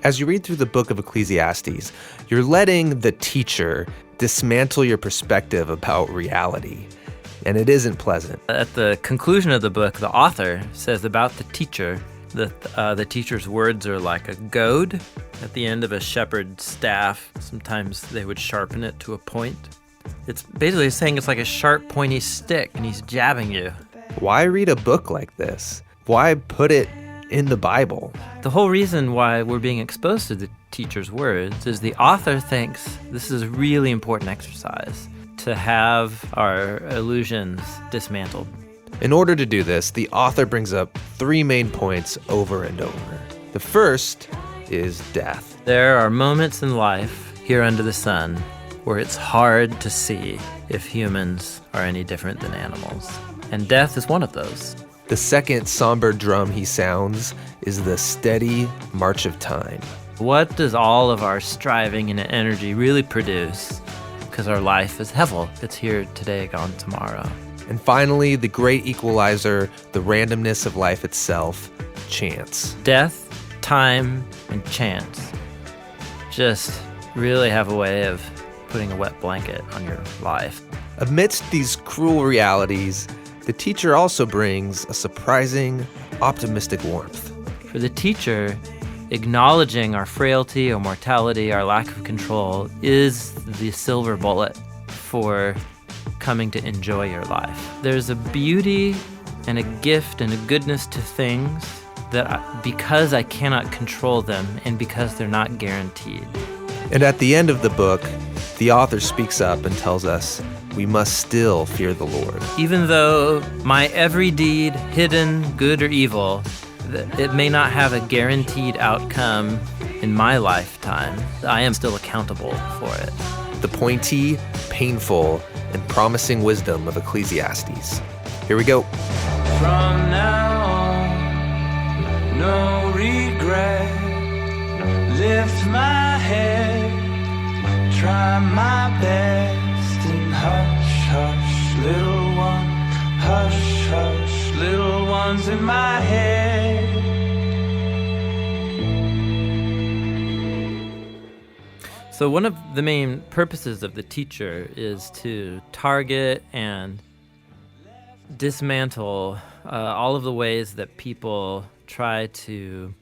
As you read through the book of Ecclesiastes, you're letting the teacher dismantle your perspective about reality. And it isn't pleasant. At the conclusion of the book, the author says about the teacher that the teacher's words are like a goad at the end of a shepherd's staff. Sometimes they would sharpen it to a point. It's basically saying it's like a sharp, pointy stick, and he's jabbing you. Why read a book like this? Why put it in the Bible? The whole reason why we're being exposed to the teacher's words is the author thinks this is a really important exercise to have our illusions dismantled. In order to do this, the author brings up three main points over and over. The first is death. There are moments in life here under the sun where it's hard to see if humans are any different than animals. And death is one of those. The second somber drum he sounds is the steady march of time. What does all of our striving and energy really produce? Because our life is hevel. It's here today, gone tomorrow. And finally, the great equalizer, the randomness of life itself, chance. Death, time, and chance just really have a way of putting a wet blanket on your life. Amidst these cruel realities, the teacher also brings a surprising, optimistic warmth. For the teacher, acknowledging our frailty, our mortality, our lack of control is the silver bullet for coming to enjoy your life. There's a beauty and a gift and a goodness to things that because I cannot control them and because they're not guaranteed. And at the end of the book, the author speaks up and tells us we must still fear the Lord. Even though my every deed, hidden, good or evil, it may not have a guaranteed outcome in my lifetime, I am still accountable for it. The pointy, painful, and promising wisdom of Ecclesiastes. Here we go. From now on, no regret. Lift my head, try my best, and hush, hush, little one, hush, hush, little ones in my head. So one of the main purposes of the teacher is to target and dismantle all of the ways that people try to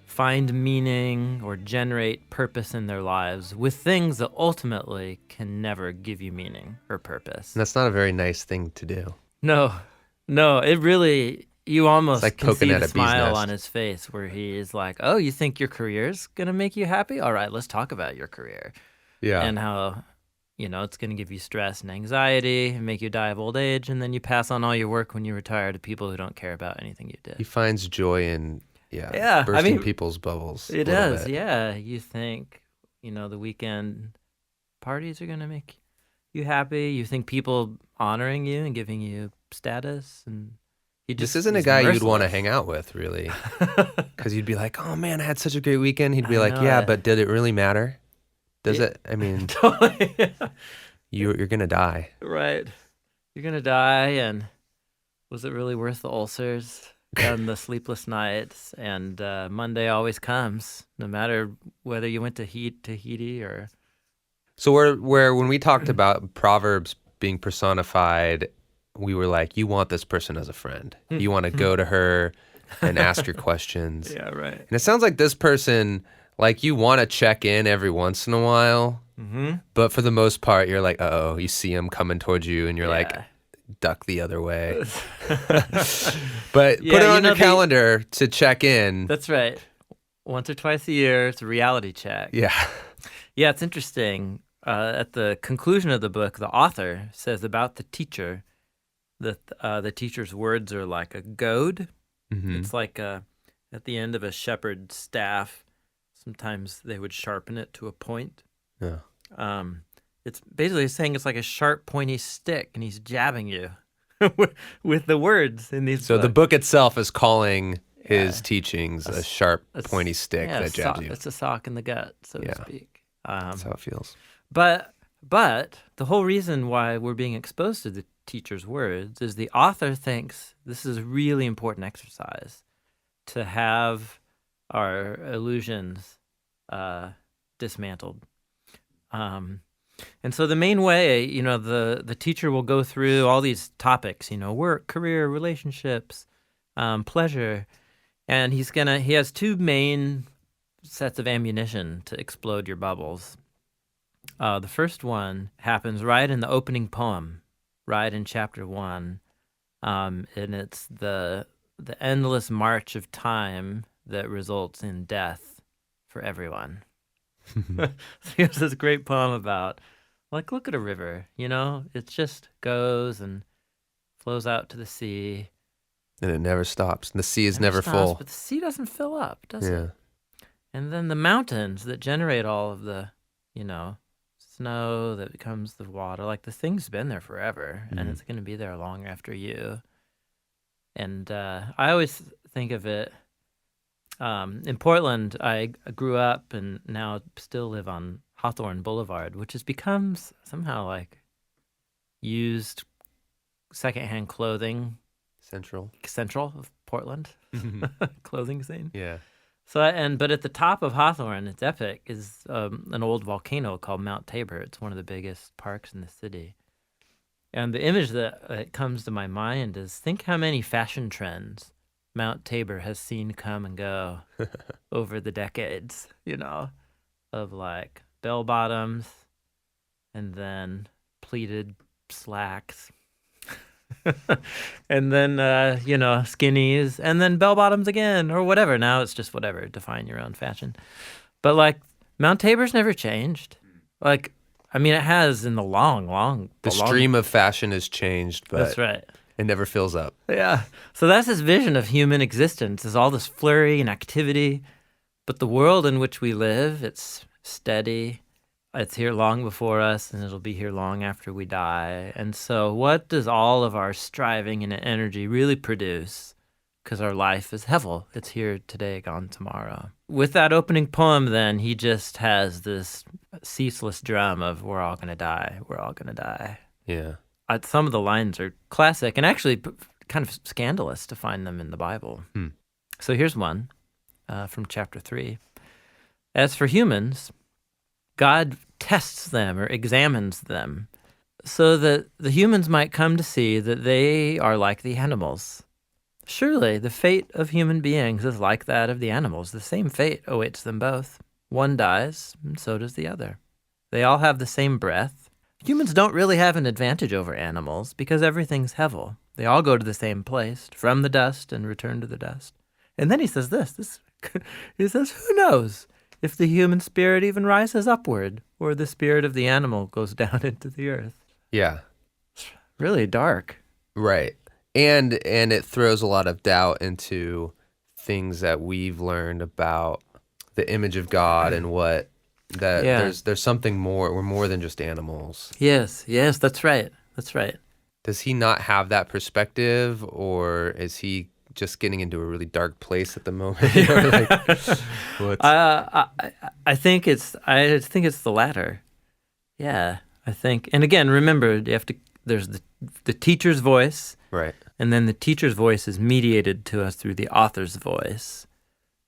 find meaning or generate purpose in their lives with things that ultimately can never give you meaning or purpose. And that's not a very nice thing to do. No, it really, you almost like can see poking at the a bee's smile nest on his face where he is like, oh, you think your career's going to make you happy? All right, let's talk about your career. Yeah. And how, it's going to give you stress and anxiety and make you die of old age. And then you pass on all your work when you retire to people who don't care about anything you did. He finds joy in bursting people's bubbles. It does, yeah. You think, the weekend parties are going to make you happy. You think people honoring you and giving you status. And this isn't a guy you'd want to hang out with, really. Because you'd be like, oh, man, I had such a great weekend. He'd be like, yeah, but did it really matter? Does it? I mean, totally, yeah. You're going to die. Right. You're going to die, and was it really worth the ulcers and the sleepless nights? And Monday always comes, no matter whether you went to Tahiti or... So where when we talked about Proverbs being personified, we were like, you want this person as a friend. You want to go to her and ask her questions. Yeah, right. And it sounds like this person... Like, you want to check in every once in a while, but for the most part, you're like, uh-oh, you see him coming towards you, and you're like, duck the other way. But put it on your calendar to check in. That's right. Once or twice a year, it's a reality check. Yeah. Yeah, it's interesting. At the conclusion of the book, the author says about the teacher that the teacher's words are like a goad. Mm-hmm. It's like at the end of a shepherd's staff. Sometimes they would sharpen it to a point. Yeah. It's basically saying it's like a sharp, pointy stick, and he's jabbing you with the words in these So books. the book itself is calling his teachings a sharp, pointy stick that jabs you. It's a sock in the gut, so to speak. That's how it feels. But the whole reason why we're being exposed to the teacher's words is the author thinks this is a really important exercise to have our illusions dismantled. And so the main way, the teacher will go through all these topics, work, career, relationships, pleasure, and he has two main sets of ammunition to explode your bubbles. The first one happens right in the opening poem, right in chapter 1, and it's the endless march of time that results in death for everyone. So here's this great poem about, look at a river, it just goes and flows out to the sea. And it never stops. The sea is never full. But the sea doesn't fill up, does it? And then the mountains that generate all of the, snow that becomes the water, the thing's been there forever, and it's going to be there long after you. And I always think of it, in Portland, I grew up and now still live on Hawthorne Boulevard, which has become somehow used secondhand clothing central of Portland clothing scene. Yeah. So but at the top of Hawthorne, it's epic, is an old volcano called Mount Tabor. It's one of the biggest parks in the city. And the image that comes to my mind is, think how many fashion trends Mount Tabor has seen come and go over the decades, of bell bottoms and then pleated slacks and then, skinnies and then bell bottoms again or whatever. Now it's just whatever, define your own fashion. But Mount Tabor's never changed. It has in the long. The stream of fashion has changed, but that's right. It never fills up. Yeah. So that's his vision of human existence, is all this flurry and activity. But the world in which we live, it's steady. It's here long before us, and it'll be here long after we die. And so what does all of our striving and energy really produce? Because our life is hevel. It's here today, gone tomorrow. With that opening poem, then, he just has this ceaseless drum of, we're all going to die. We're all going to die. Yeah. Some of the lines are classic and actually kind of scandalous to find them in the Bible. So here's one from chapter 3. As for humans, God tests them or examines them so that the humans might come to see that they are like the animals. Surely the fate of human beings is like that of the animals. The same fate awaits them both. One dies, and so does the other. They all have the same breath. Humans don't really have an advantage over animals because everything's hevel. They all go to the same place, from the dust and return to the dust. And then he says this he says, who knows if the human spirit even rises upward or the spirit of the animal goes down into the earth? Yeah. It's really dark. Right. And it throws a lot of doubt into things that we've learned about the image of God and what there's something more. We're more than just animals. Yes, that's right. That's right. Does he not have that perspective, or is he just getting into a really dark place at the moment? I think it's the latter. Yeah, I think. And again, remember, there's the teacher's voice, right? And then the teacher's voice is mediated to us through the author's voice,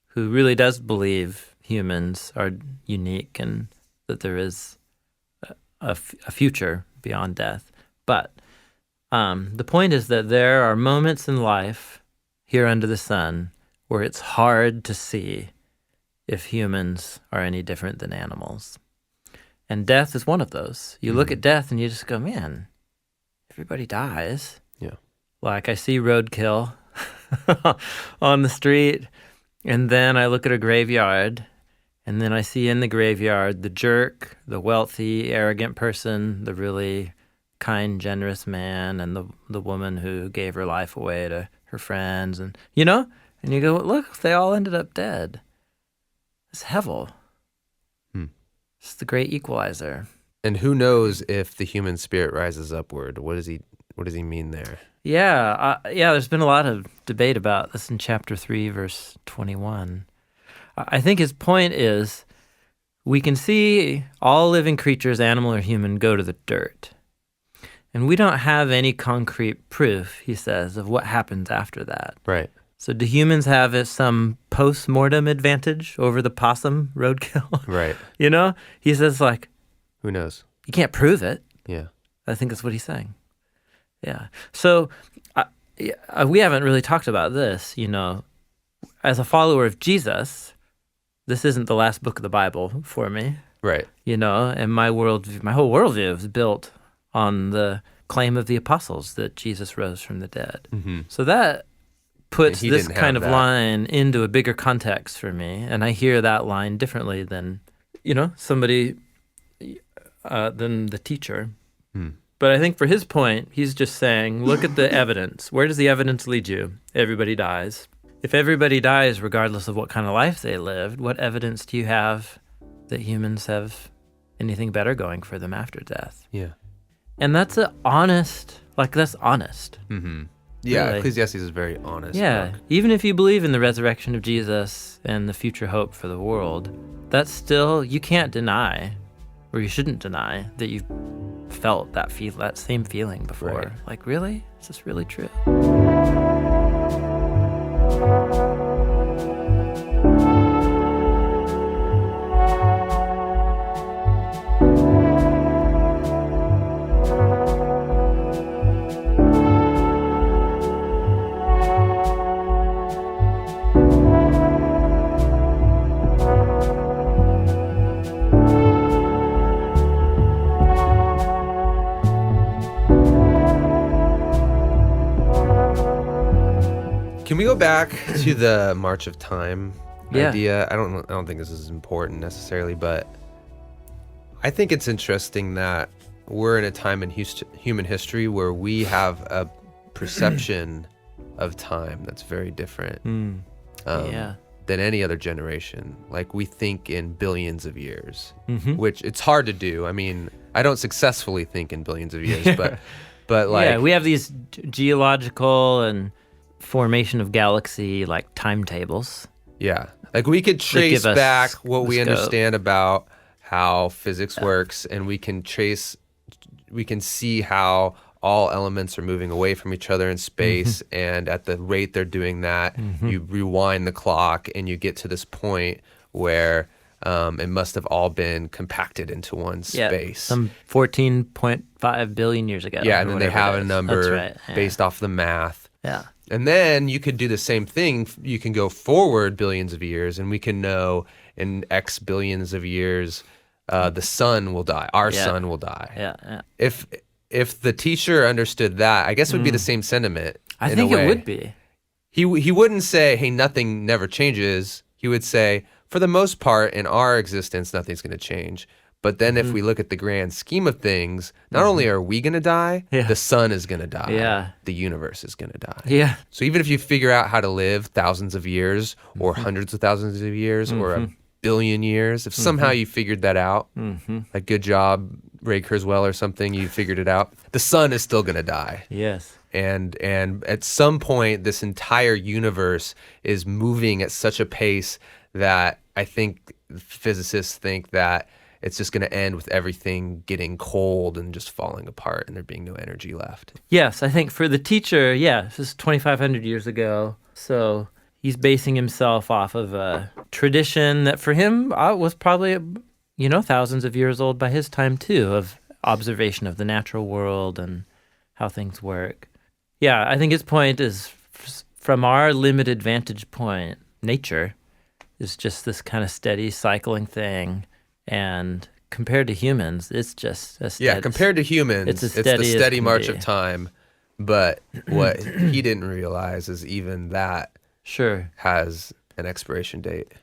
who really does believe humans are unique and that there is a future beyond death. But the point is that there are moments in life here under the sun where it's hard to see if humans are any different than animals. And death is one of those. You look at death and you just go, man, everybody dies. Yeah. I see roadkill on the street, and then I look at a graveyard, and then I see in the graveyard the jerk, the wealthy, arrogant person, the really kind, generous man, and the woman who gave her life away to her friends, and you go, look, they all ended up dead. It's hevel. It's the great equalizer. And who knows if the human spirit rises upward? What does he mean there? Yeah, there's been a lot of debate about this in chapter 3, verse 21. I think his point is we can see all living creatures, animal or human, go to the dirt. And we don't have any concrete proof, he says, of what happens after that. Right. So do humans have some post-mortem advantage over the possum roadkill? Right. You know? He says, like, Who knows? you can't prove it. Yeah. I think that's what he's saying. Yeah. So we haven't really talked about this, you know. As a follower of Jesus, this isn't the last book of the Bible for me. Right. You know, and my whole worldview is built on the claim of the apostles that Jesus rose from the dead. Mm-hmm. So that puts he this didn't kind have of that. line into a bigger context for me, and I hear that line differently than, you know, somebody, than the teacher. But I think for his point, he's just saying, look at the evidence. Where does the evidence lead you? Everybody dies. If everybody dies, regardless of what kind of life they lived, what evidence do you have that humans have anything better going for them after death? Yeah. And that's honest. Mm-hmm. Yeah, Really. Ecclesiastes is very honest. Yeah, book. even if you believe in the resurrection of Jesus and the future hope for the world, that's still, you can't deny, or you shouldn't deny, that you've felt that same feeling before. Right. Like, really? Is this really true? Can we go back to the March of Time Yeah. idea? I don't think this is important necessarily, but I think it's interesting that we're in a time in human history where we have a perception of time that's very different Yeah. than any other generation. Like, we think in billions of years, Mm-hmm. which it's hard to do. I mean, I don't successfully think in billions of years, but like, Yeah, we have these geological and formation of galaxy like timetables. yeah, like we could trace give us back what the we scope. understand about how physics works, and we can see how all elements are moving away from each other in space, and at the rate they're doing that, you rewind the clock and you get to this point where it must have all been compacted into one space. Some 14.5 billion years ago. Yeah, or and then they whatever have it a is. number That's right. Yeah. based off the math. Yeah. And then you could do the same thing. You can go forward billions of years, and we can know in X billions of years, the sun will die. Our sun will die. Yeah. If the teacher understood that, I guess it would be the same sentiment. I in think a it way. would be. He wouldn't say, "Hey, nothing never changes." He would say, "For the most part, in our existence, nothing's going to change." But then if we look at the grand scheme of things, not only are we going to die, the sun is going to die. Yeah. The universe is going to die. Yeah. So even if you figure out how to live thousands of years or hundreds of thousands of years or a billion years, if somehow you figured that out, like good job, Ray Kurzweil or something, you figured it out, the sun is still going to die. Yes. And at some point, this entire universe is moving at such a pace that I think physicists think that it's just going to end with everything getting cold and just falling apart and there being no energy left. Yes, I think for the teacher, this is 2,500 years ago. So he's basing himself off of a tradition that for him was probably, thousands of years old by his time too, of observation of the natural world and how things work. Yeah, I think his point is from our limited vantage point, nature is just this kind of steady cycling thing. And compared to humans, it's just a steady, Yeah, compared to humans, it's it's as the steady as steady can march be. of time. But what he didn't realize is even that Sure. has an expiration date.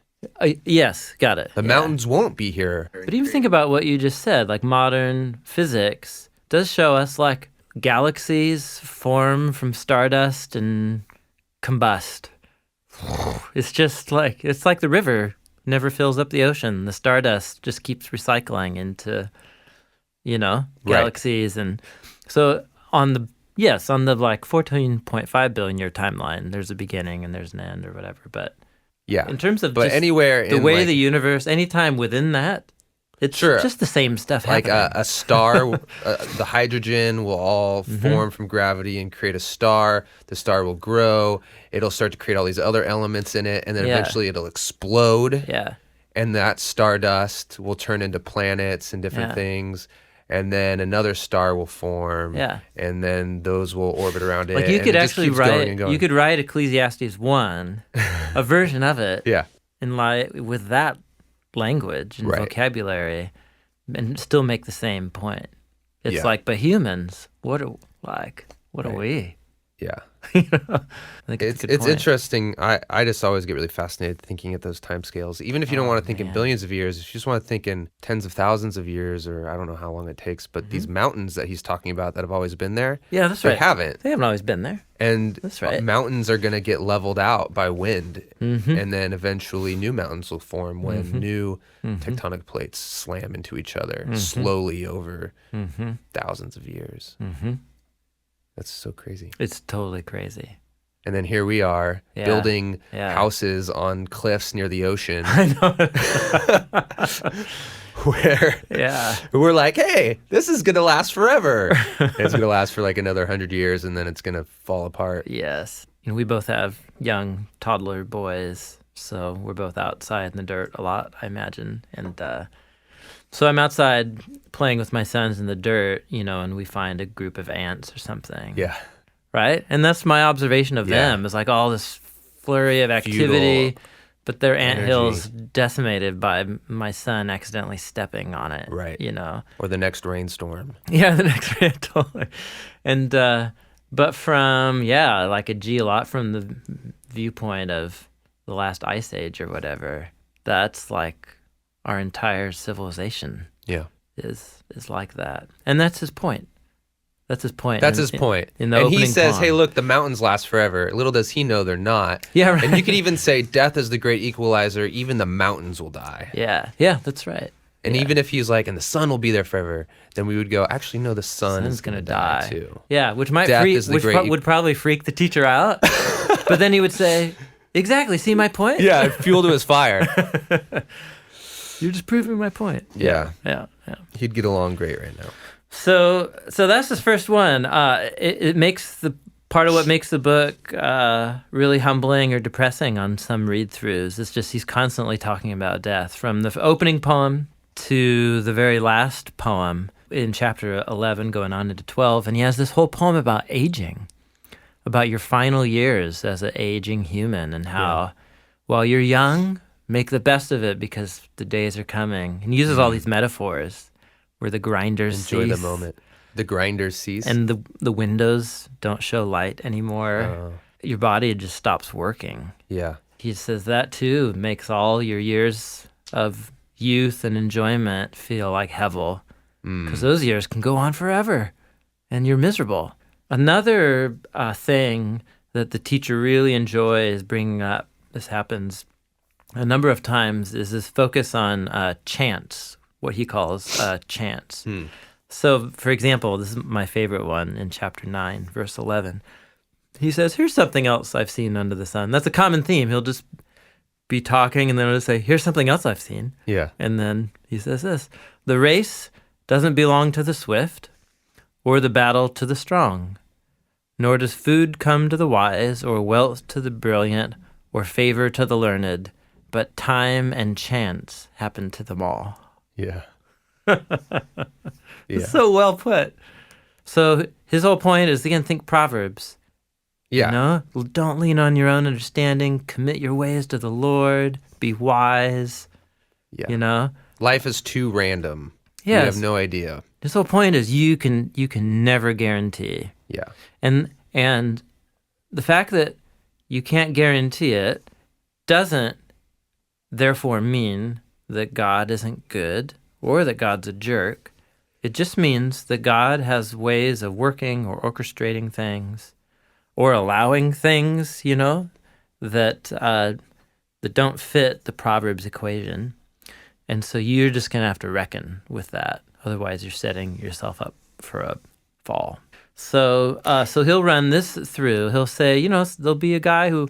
Yes, got it. The mountains won't be here. But even think about what you just said, like modern physics does show us like galaxies form from stardust and combust. It's just like, it's like the river never fills up the ocean. The stardust just keeps recycling into, galaxies. And so on the like 14.5 billion year timeline, there's a beginning and there's an end or whatever. But Yeah. in terms of but just anywhere the in way like, the universe, anytime within that, It's Sure. just the same stuff Like happening. a star, the hydrogen will all form from gravity and create a star. The star will grow. It'll start to create all these other elements in it, and then Yeah. eventually it'll explode. Yeah. And that stardust will turn into planets and different Yeah. things. And then another star will form. Yeah. And then those will orbit around it. Like you and could it just actually keeps going write, and going. you could write Ecclesiastes 1, a version of it, Yeah. and with that language and Right. vocabulary, and still make the same point. It's Yeah. like, but humans, what are we? Yeah. I think It's a good point. interesting. I just always get really fascinated thinking at those time scales. Even if you don't want to think in man. billions of years, if you just want to think in tens of thousands of years, or I don't know how long it takes, but these mountains that he's talking about that have always been there, Yeah, that's they right. haven't. They haven't always been there. And That's right. mountains are going to get leveled out by wind. And then eventually new mountains will form when new tectonic plates slam into each other slowly over thousands of years. That's so crazy. It's totally crazy. And then here we are Yeah. building Yeah. houses on cliffs near the ocean I know. where Yeah. we're like, hey, this is going to last forever. And it's going to last for like another 100 years and then it's going to fall apart. Yes. We both have young toddler boys, so we're both outside in the dirt a lot, I imagine. And so I'm outside playing with my sons in the dirt, and we find a group of ants or something. Yeah. Right? And that's my observation of Yeah. them. It's like all this flurry of activity, Futile but their ant energy. hill's decimated by my son accidentally stepping on it. Right. Or the next rainstorm. Yeah, the next day, totally. And but from from the viewpoint of the last ice age or whatever, that's like our entire civilization Yeah. is like that. And that's his point. That's his point. That's his point. In the and he opening says, poem. hey, look, the mountains last forever. Little does he know they're not. Yeah, right. And you could even say death is the great equalizer. Even the mountains will die. Yeah, that's right. And Yeah. even if he's like, and the sun will be there forever, then we would go, actually, no, the sun Sun's is going to gonna die too. Yeah, which might Death is the great- would probably freak the teacher out. But then he would say, exactly, see my point? Yeah, fuel to his fire. You're just proving my point. Yeah. Yeah. He'd get along great right now. So that's his first one. It makes the part of what makes the book really humbling or depressing on some read-throughs. It's just he's constantly talking about death, from the opening poem to the very last poem in chapter 11 going on into 12. And he has this whole poem about aging, about your final years as an aging human, and how while you're young, make the best of it because the days are coming. And he uses all these metaphors where the grinders Enjoy the cease, moment. The grinders cease. and the windows don't show light anymore. Your body just stops working. Yeah. He says that too makes all your years of youth and enjoyment feel like hevel, because those years can go on forever and you're miserable. Another thing that the teacher really enjoys bringing up, this happens a number of times, is this focus on chants, what he calls chants. So, for example, this is my favorite one in chapter 9, verse 11. He says, here's something else I've seen under the sun. That's a common theme. He'll just be talking and then he'll just say, here's something else I've seen. Yeah. And then he says this: the race doesn't belong to the swift or the battle to the strong, nor does food come to the wise or wealth to the brilliant or favor to the learned, but time and chance happen to them all. Yeah. It's so well put. So his whole point is, again, think Proverbs. Yeah. Don't lean on your own understanding. Commit your ways to the Lord. Be wise. Yeah. Life is too random. Yes. You have no idea. His whole point is you can never guarantee. Yeah. And the fact that you can't guarantee it doesn't therefore mean that God isn't good or that God's a jerk. It just means that God has ways of working or orchestrating things or allowing things, that don't fit the Proverbs equation. And so you're just going to have to reckon with that. Otherwise, you're setting yourself up for a fall. So he'll run this through. He'll say, there'll be a guy who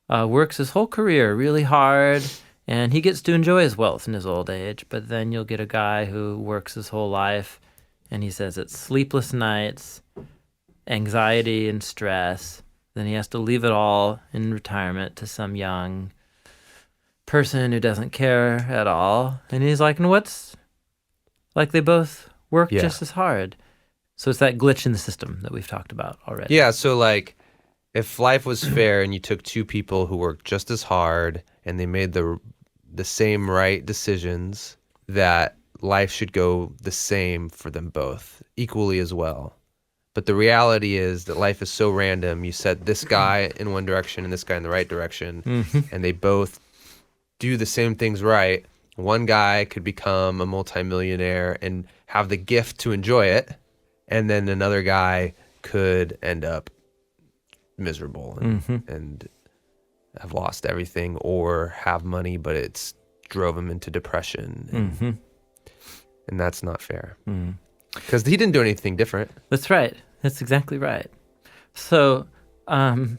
works his whole career really hard and he gets to enjoy his wealth in his old age. But then you'll get a guy who works his whole life, and he says it's sleepless nights, anxiety and stress. Then he has to leave it all in retirement to some young person who doesn't care at all. And he's like, and what's, like, they both work just as hard. So it's that glitch in the system that we've talked about already. Yeah, so like if life was fair and you took two people who worked just as hard and they made the same right decisions, that life should go the same for them both, equally as well. But the reality is that life is so random. You set this guy in one direction and this guy in the right direction, and they both do the same things right. One guy could become a multimillionaire and have the gift to enjoy it, and then another guy could end up miserable and have lost everything, or have money but it's drove him into depression. And that's not fair. Because he didn't do anything different. That's right. That's exactly right. So, and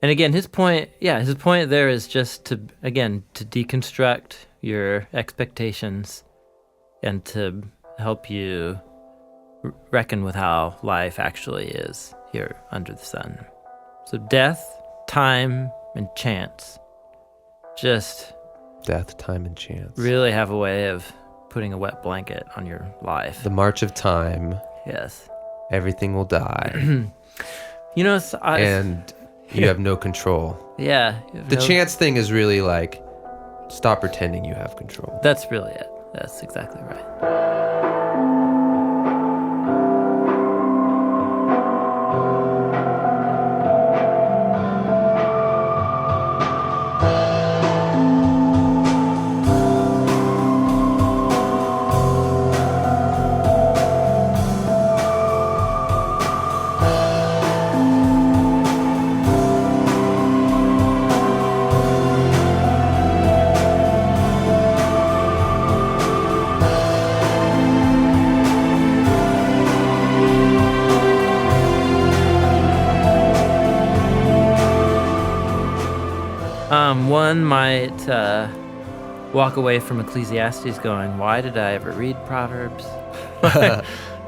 again, his point there is just to deconstruct your expectations and to help you reckon with how life actually is here under the sun. So death, time, and chance. Just Death, time, and chance. really have a way of putting a wet blanket on your life. The march of time. Yes. Everything will die. You know, and you have no control. yeah. The chance thing is really like, stop pretending you have control. That's really it. That's exactly right. One might walk away from Ecclesiastes going, why did I ever read Proverbs?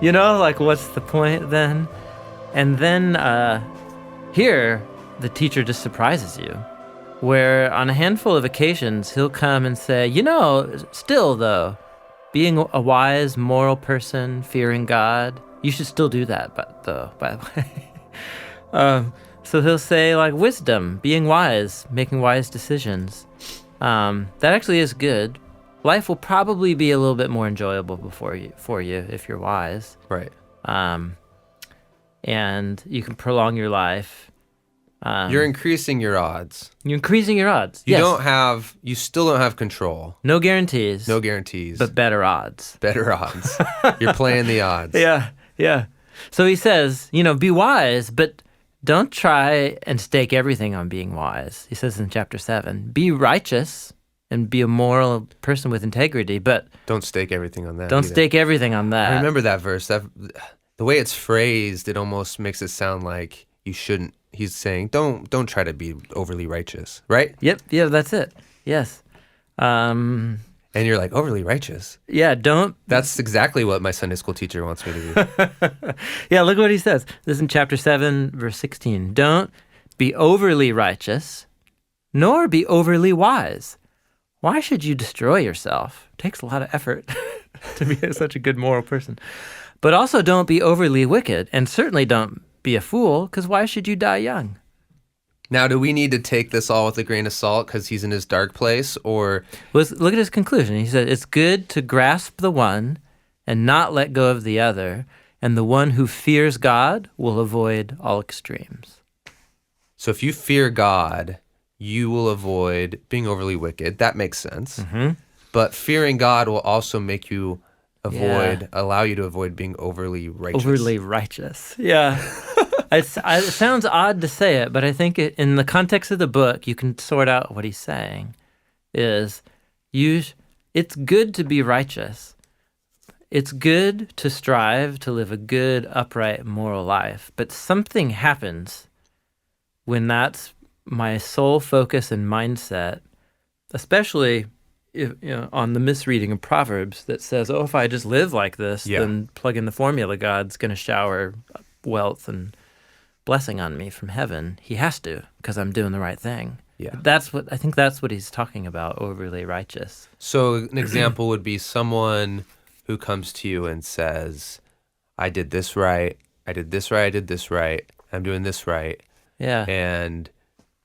You know, like, what's the point then? And then here, the teacher just surprises you, where on a handful of occasions, he'll come and say, you know, still though, being a wise, moral person, fearing God, you should still do that, by the way. So he'll say, like, wisdom, being wise, making wise decisions. That actually is good. Life will probably be a little bit more enjoyable for you if you're wise. Right. And you can prolong your life. You're increasing your odds. You're increasing your odds. You still don't have control. No guarantees. No guarantees. But better odds. Better odds. You're playing the odds. Yeah. So he says, you know, be wise, but don't try and stake everything on being wise. He says in chapter 7, be righteous and be a moral person with integrity, but don't stake everything on that. Don't stake everything on that. I remember that verse. The way it's phrased, it almost makes it sound like you shouldn't. He's saying, don't try to be overly righteous, right? Yep. Yeah, that's it. Yes. And you're like, overly righteous? Yeah, don't. That's exactly what my Sunday school teacher wants me to do. Yeah, look what he says. This is in chapter 7, verse 16. Don't be overly righteous, nor be overly wise. Why should you destroy yourself? It takes a lot of effort to be such a good moral person. But also don't be overly wicked, and certainly don't be a fool, because why should you die young? Now, do we need to take this all with a grain of salt because he's in his dark place, or? Well, look at his conclusion. He said, it's good to grasp the one and not let go of the other, and the one who fears God will avoid all extremes. So if you fear God, you will avoid being overly wicked. That makes sense. Mm-hmm. But fearing God will also make you allow you to avoid being overly righteous. Overly righteous, yeah. It sounds odd to say it, but I think in the context of the book, you can sort out what he's saying. It's good to be righteous. It's good to strive to live a good, upright, moral life. But something happens when that's my sole focus and mindset, especially on the misreading of Proverbs that says, oh, if I just live like this, then plug in the formula, God's going to shower wealth and blessing on me from heaven. He has to, because I'm doing the right thing. Yeah. I think that's what he's talking about, overly righteous. So an example would be someone who comes to you and says, I did this right, I did this right, I did this right, I'm doing this right. Yeah. And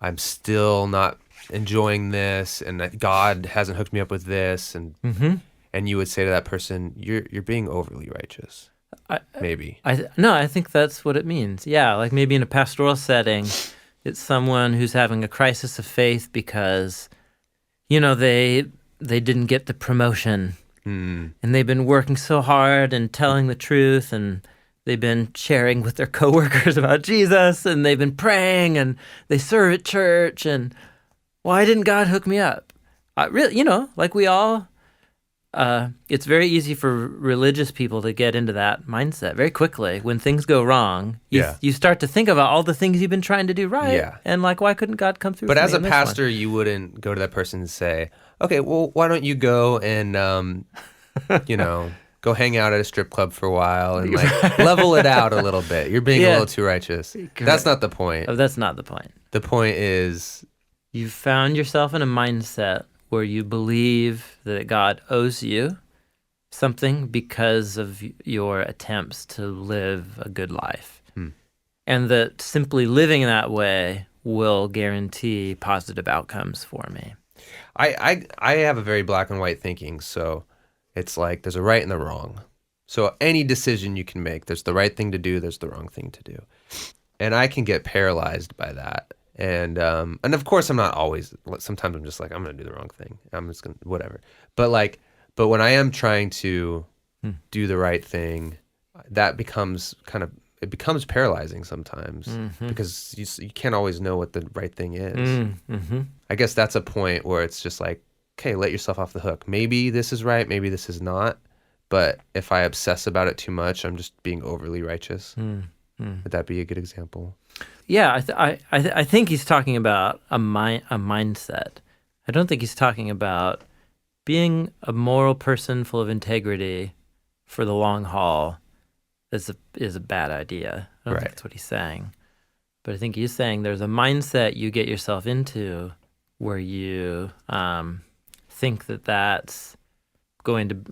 I'm still not enjoying this, and that God hasn't hooked me up with this, and you would say to that person, you're being overly righteous. Maybe. I think that's what it means. Yeah, like maybe in a pastoral setting, it's someone who's having a crisis of faith because, they didn't get the promotion, and they've been working so hard and telling the truth, and they've been sharing with their coworkers about Jesus, and they've been praying, and they serve at church, and why didn't God hook me up? Really, like we all, it's very easy for religious people to get into that mindset very quickly. When things go wrong, you start to think about all the things you've been trying to do right. Yeah. And like, why couldn't God come through But for as me a in this pastor, one? you wouldn't go to that person and say, okay, well, why don't you go and, go hang out at a strip club for a while and like level it out a little bit. You're being a little too righteous. That's not the point. Oh, that's not the point. The point is, You've found yourself in a mindset where you believe that God owes you something because of your attempts to live a good life. And that simply living that way will guarantee positive outcomes for me. I have a very black and white thinking, so it's like there's a right and the wrong. So any decision you can make, there's the right thing to do, there's the wrong thing to do. And I can get paralyzed by that. And of course I'm not always, sometimes I'm just like, I'm going to do the wrong thing. I'm just going to, whatever. But when I am trying to do the right thing, that becomes it becomes paralyzing sometimes because you can't always know what the right thing is. I guess that's a point where it's just like, okay, let yourself off the hook. Maybe this is right, maybe this is not. But if I obsess about it too much, I'm just being overly righteous. Would that be a good example? Yeah, I think he's talking about a mindset. I don't think he's talking about being a moral person full of integrity for the long haul is a bad idea. I don't think that's what he's saying. But I think he's saying there's a mindset you get yourself into where you think that that's going to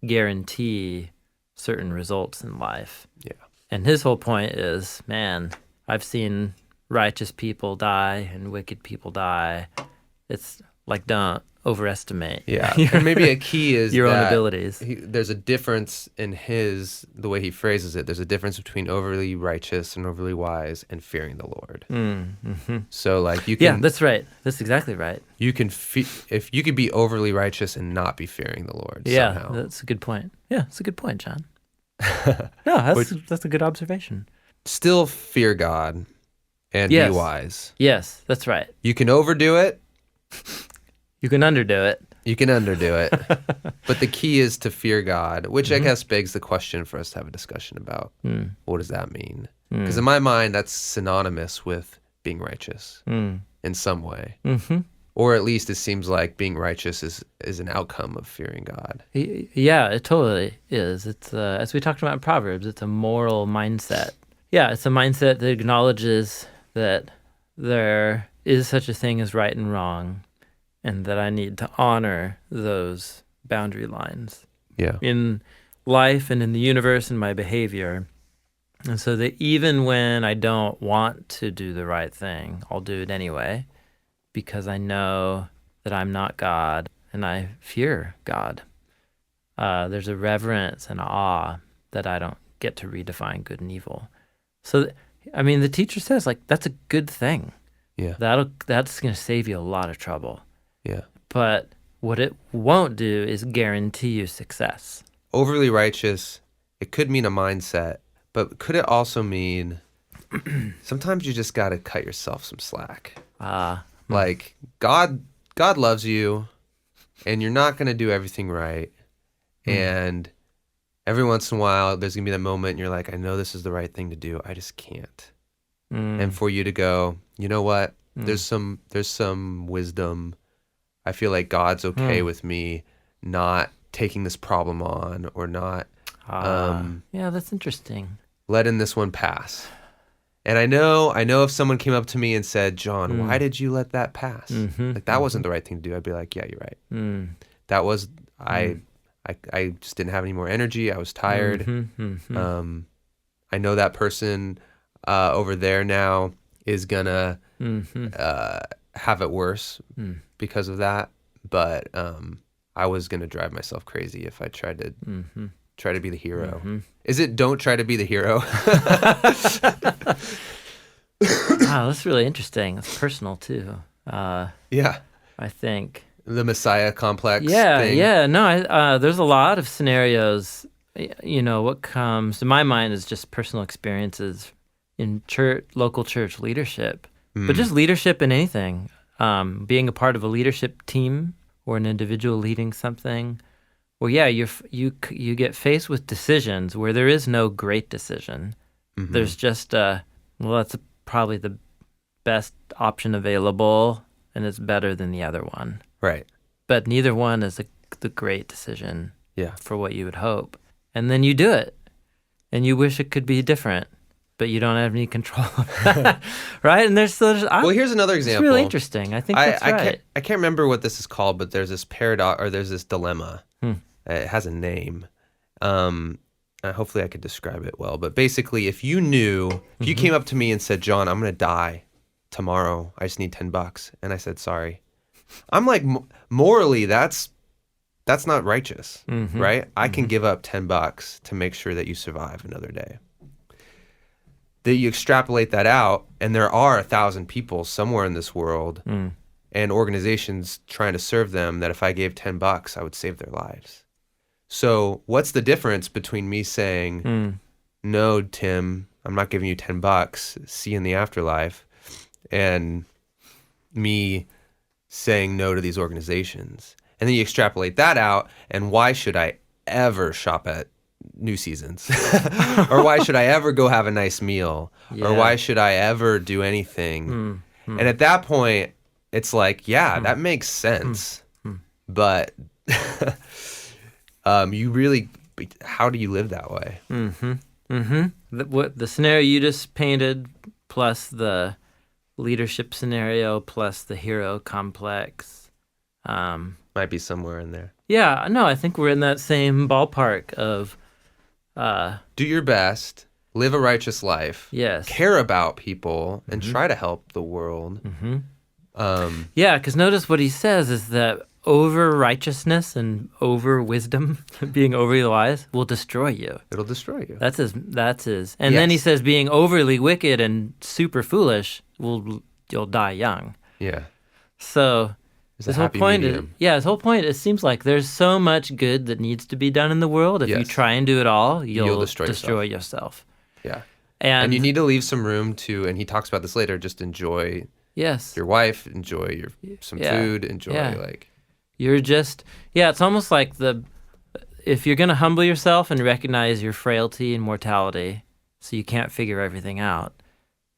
guarantee certain results in life. Yeah. And his whole point is, man, I've seen righteous people die and wicked people die. It's like, don't overestimate. Yeah, and maybe a key is your own abilities. There's a difference in the way he phrases it. There's a difference between overly righteous and overly wise and fearing the Lord. So like you can. Yeah, that's right. That's exactly right. You can if you could be overly righteous and not be fearing the Lord. Yeah, somehow. That's a good point. Yeah, that's a good point, John. No, that's a good observation. Still fear God and be wise. Yes, that's right. You can overdo it. You can underdo it. You can underdo it. But the key is to fear God, which I guess begs the question for us to have a discussion about. What does that mean? Because in my mind, that's synonymous with being righteous in some way. Or at least it seems like being righteous is an outcome of fearing God. Yeah, it totally is. It's as we talked about in Proverbs, it's a moral mindset. Yeah, it's a mindset that acknowledges that there is such a thing as right and wrong, and that I need to honor those boundary lines in life and in the universe and my behavior. And so that even when I don't want to do the right thing, I'll do it anyway, because I know that I'm not God and I fear God. There's a reverence and awe that I don't get to redefine good and evil. So, the teacher says, like, that's a good thing. Yeah. That's going to save you a lot of trouble. Yeah. But what it won't do is guarantee you success. Overly righteous, it could mean a mindset, but could it also mean sometimes you just got to cut yourself some slack? Like God loves you, and you're not going to do everything right. And every once in a while, there's going to be that moment and you're like, I know this is the right thing to do. I just can't. And for you to go, you know what? There's some wisdom I feel like God's okay with me not taking this problem on or not yeah, that's interesting. letting this one pass. And I know if someone came up to me and said, John, why did you let that pass? Like that wasn't the right thing to do. I'd be like, yeah, you're right. That was, I just didn't have any more energy. I was tired. I know that person over there now is gonna have it worse because of that. But I was gonna drive myself crazy if I tried to be the hero. Is it don't try to be the hero? Wow, that's really interesting. It's personal too. Yeah. I think. The Messiah complex Yeah, thing. no, there's a lot of scenarios. What comes to my mind is just personal experiences in local church leadership, but just leadership in anything. Being a part of a leadership team or an individual leading something. Well, yeah, you get faced with decisions where there is no great decision. There's just that's probably the best option available, and it's better than the other one. Right. But neither one is the great decision. Yeah. For what you would hope. And then you do it, and you wish it could be different, but you don't have any control of that, right? And well, here's another example. It's really interesting. I think that's right. I can't remember what this is called, but there's this Peridot, or there's this dilemma. It has a name. Hopefully I could describe it well. But basically, if you came up to me and said, John, I'm going to die tomorrow. I just need $10. And I said, sorry. I'm like, morally, that's not righteous, right? I can give up $10 to make sure that you survive another day. That you extrapolate that out, and there are 1,000 people somewhere in this world and organizations trying to serve them that if I gave $10, I would save their lives. So what's the difference between me saying, no, Tim, I'm not giving you $10, see you in the afterlife, and me saying no to these organizations? And then you extrapolate that out, and why should I ever shop at New Seasons? Or why should I ever go have a nice meal? Yeah. Or why should I ever do anything? And at that point, it's like, yeah, that makes sense. But you really, how do you live that way? The scenario you just painted, plus the leadership scenario, plus the hero complex. Might be somewhere in there. Yeah, no, I think we're in that same ballpark of... do your best, live a righteous life, yes, care about people, and try to help the world. Yeah, because notice what he says is that over righteousness and over wisdom, being overly wise, will destroy you. It'll destroy you. That's his. And then he says being overly wicked and super foolish, you'll die young. Yeah. So... His whole point it seems like there's so much good that needs to be done in the world. If you try and do it all, you'll destroy yourself. Yeah. And you need to leave some room to, and he talks about this later, just enjoy your wife, enjoy some food, enjoy You're just, it's almost like if you're going to humble yourself and recognize your frailty and mortality, so you can't figure everything out,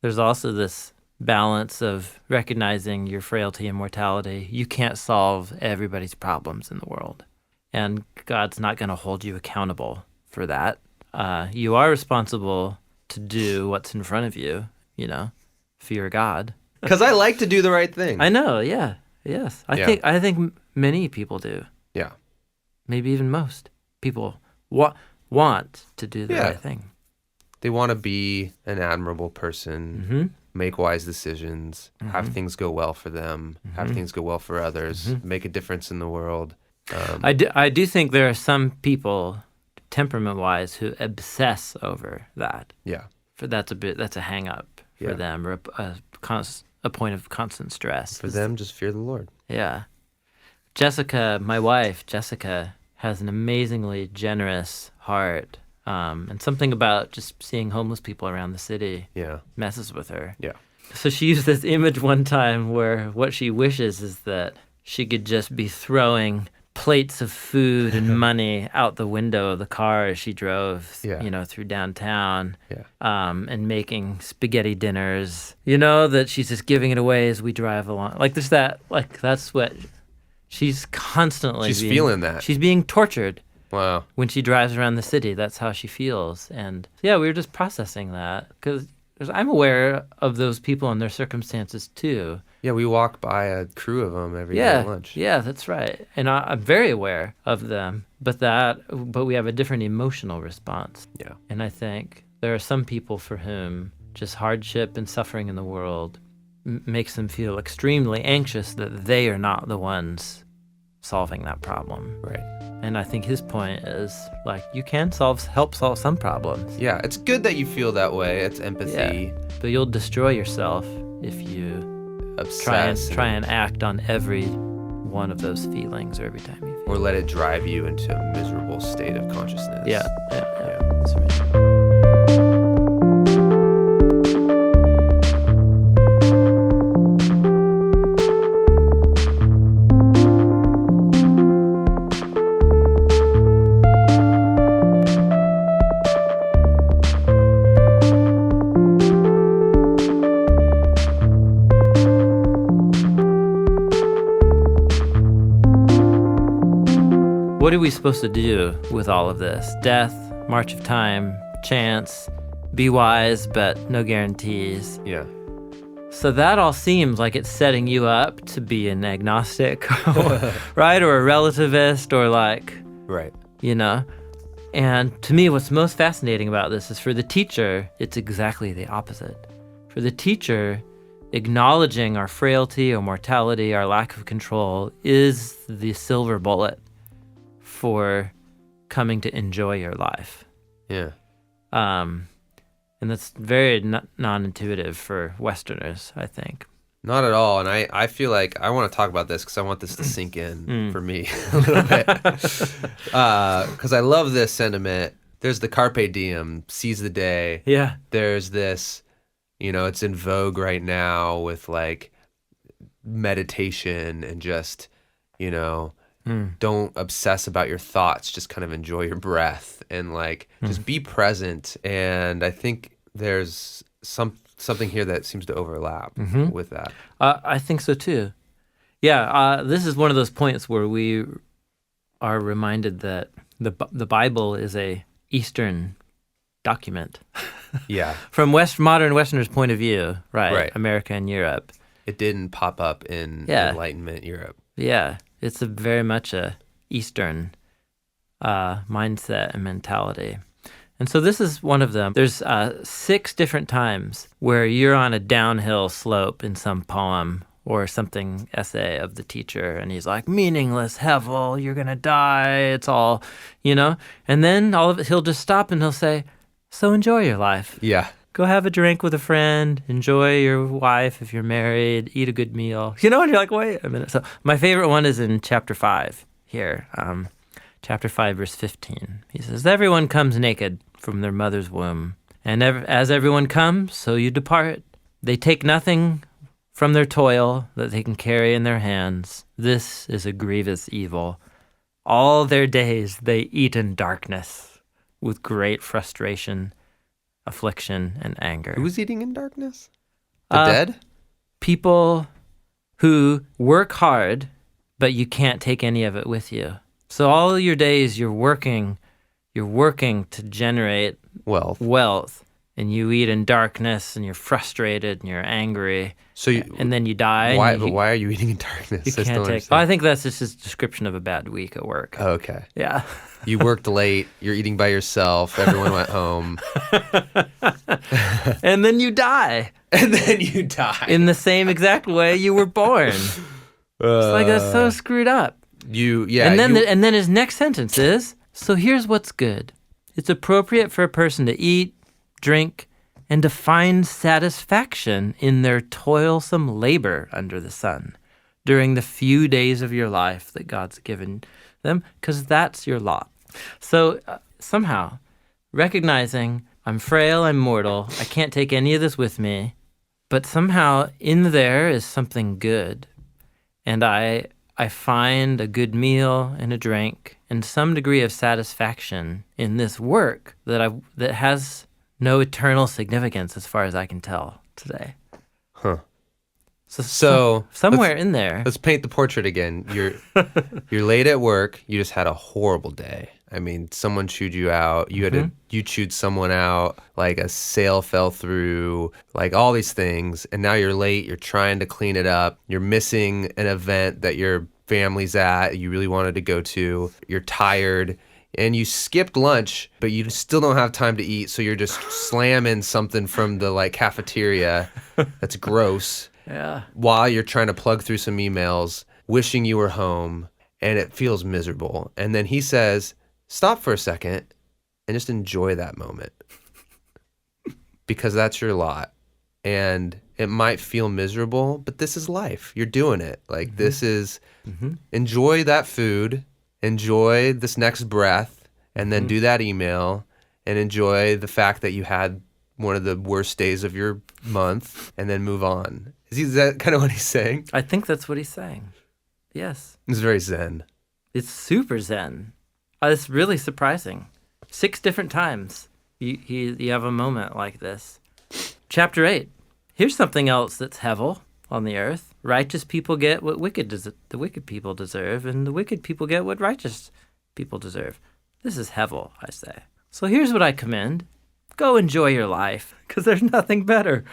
there's also this balance of recognizing your frailty and mortality. You can't solve everybody's problems in the world, and God's not going to hold you accountable for that. You are responsible to do what's in front of you, fear God. Because I like to do the right thing. I know, yes. I think many people do. Yeah. Maybe even most people want to do the right thing. They want to be an admirable person, make wise decisions, have things go well for them, have things go well for others, make a difference in the world. I do think there are some people, temperament-wise, who obsess over that. Yeah. That's a hang-up for them, or a point of constant stress. For them, just fear the Lord. Yeah. My wife, Jessica, has an amazingly generous heart. And something about just seeing homeless people around the city messes with her. Yeah. So she used this image one time where what she wishes is that she could just be throwing plates of food and money out the window of the car as she drove, through downtown, and making spaghetti dinners, that she's just giving it away as we drive along. Like there's that, that's what She's constantly She's feeling that. She's being tortured. Wow. When she drives around the city, that's how she feels. And yeah, we were just processing that because I'm aware of those people and their circumstances too. Yeah, we walk by a crew of them every day at lunch. Yeah, that's right. And I'm very aware of them, but we have a different emotional response. Yeah. And I think there are some people for whom just hardship and suffering in the world makes them feel extremely anxious that they are not the ones solving that problem. Right. And I think his point is, like, you can help solve some problems. Yeah, it's good that you feel that way. It's empathy. Yeah, but you'll destroy yourself if you Obsess. try and act on every one of those feelings or every time you feel. Or let it drive you into a miserable state of consciousness. Yeah. That's right. What are we supposed to do with all of this? Death, march of time, chance, be wise, but no guarantees. Yeah. So that all seems like it's setting you up to be an agnostic, right? Or a relativist, or like, Right. you know? And to me, what's most fascinating about this is for the teacher, it's exactly the opposite. For the teacher, acknowledging our frailty, our mortality, our lack of control is the silver bullet for coming to enjoy your life. Yeah. And that's very non-intuitive for Westerners, I think. Not at all. And I feel like I want to talk about this because I want this to sink in for me a little bit. Because I love this sentiment. There's the carpe diem, seize the day. Yeah. There's this, it's in vogue right now with like meditation and just, don't obsess about your thoughts. Just kind of enjoy your breath and like just be present. And I think there's something here that seems to overlap with that. I think so too. Yeah, this is one of those points where we are reminded that the Bible is a Eastern document. Yeah. From modern Westerners' point of view, right? America and Europe. It didn't pop up in Enlightenment Europe. Yeah, it's very much a Eastern mindset and mentality. And so this is one of them. There's 6 different times where you're on a downhill slope in some poem or something essay of the teacher, and he's like, meaningless, hevel, you're going to die, it's all, And then all of it, he'll just stop and he'll say, so enjoy your life. Yeah. Go have a drink with a friend, enjoy your wife if you're married, eat a good meal. And you're like, wait a minute. So my favorite one is in chapter 5 here. Chapter 5, verse 15. He says, everyone comes naked from their mother's womb. And as everyone comes, so you depart. They take nothing from their toil that they can carry in their hands. This is a grievous evil. All their days they eat in darkness with great frustration, affliction, and anger. Who's eating in darkness? The dead? People who work hard, but you can't take any of it with you. So all your days you're working to generate wealth, and you eat in darkness, and you're frustrated, and you're angry, and then you die. Why are you eating in darkness? You can't take. I think that's just his description of a bad week at work. Oh, okay. Yeah. You worked late. You're eating by yourself. Everyone went home. And then you die. In the same exact way you were born. It's like, that's so screwed up. And then his next sentence is, so here's what's good. It's appropriate for a person to eat, drink, and to find satisfaction in their toilsome labor under the sun during the few days of your life that God's given them, because that's your lot. So somehow, recognizing I'm frail, I'm mortal, I can't take any of this with me, but somehow in there is something good. And I find a good meal and a drink and some degree of satisfaction in this work that has no eternal significance as far as I can tell today. Huh. So somewhere in there. Let's paint the portrait again. You're late at work. You just had a horrible day. I mean, someone chewed you out. You chewed someone out. Like a sale fell through. Like all these things, and now you're late. You're trying to clean it up. You're missing an event that your family's at. You really wanted to go to. You're tired. And you skipped lunch, but you still don't have time to eat, so you're just slamming something from the like cafeteria that's gross. Yeah. While you're trying to plug through some emails, wishing you were home, and it feels miserable. And then he says, stop for a second and just enjoy that moment. Because that's your lot. And it might feel miserable, but this is life. You're doing it. Like this is, enjoy that food. Enjoy this next breath, and then do that email, and enjoy the fact that you had one of the worst days of your month, and then move on. Is that kind of what he's saying? I think that's what he's saying. Yes. It's very zen. It's super zen. It's really surprising. 6 different times you have a moment like this. Chapter 8. Here's something else that's hevel on the earth. Righteous people get what the wicked people deserve, and the wicked people get what righteous people deserve. This is hevel, I say. So here's what I commend. Go enjoy your life, because there's nothing better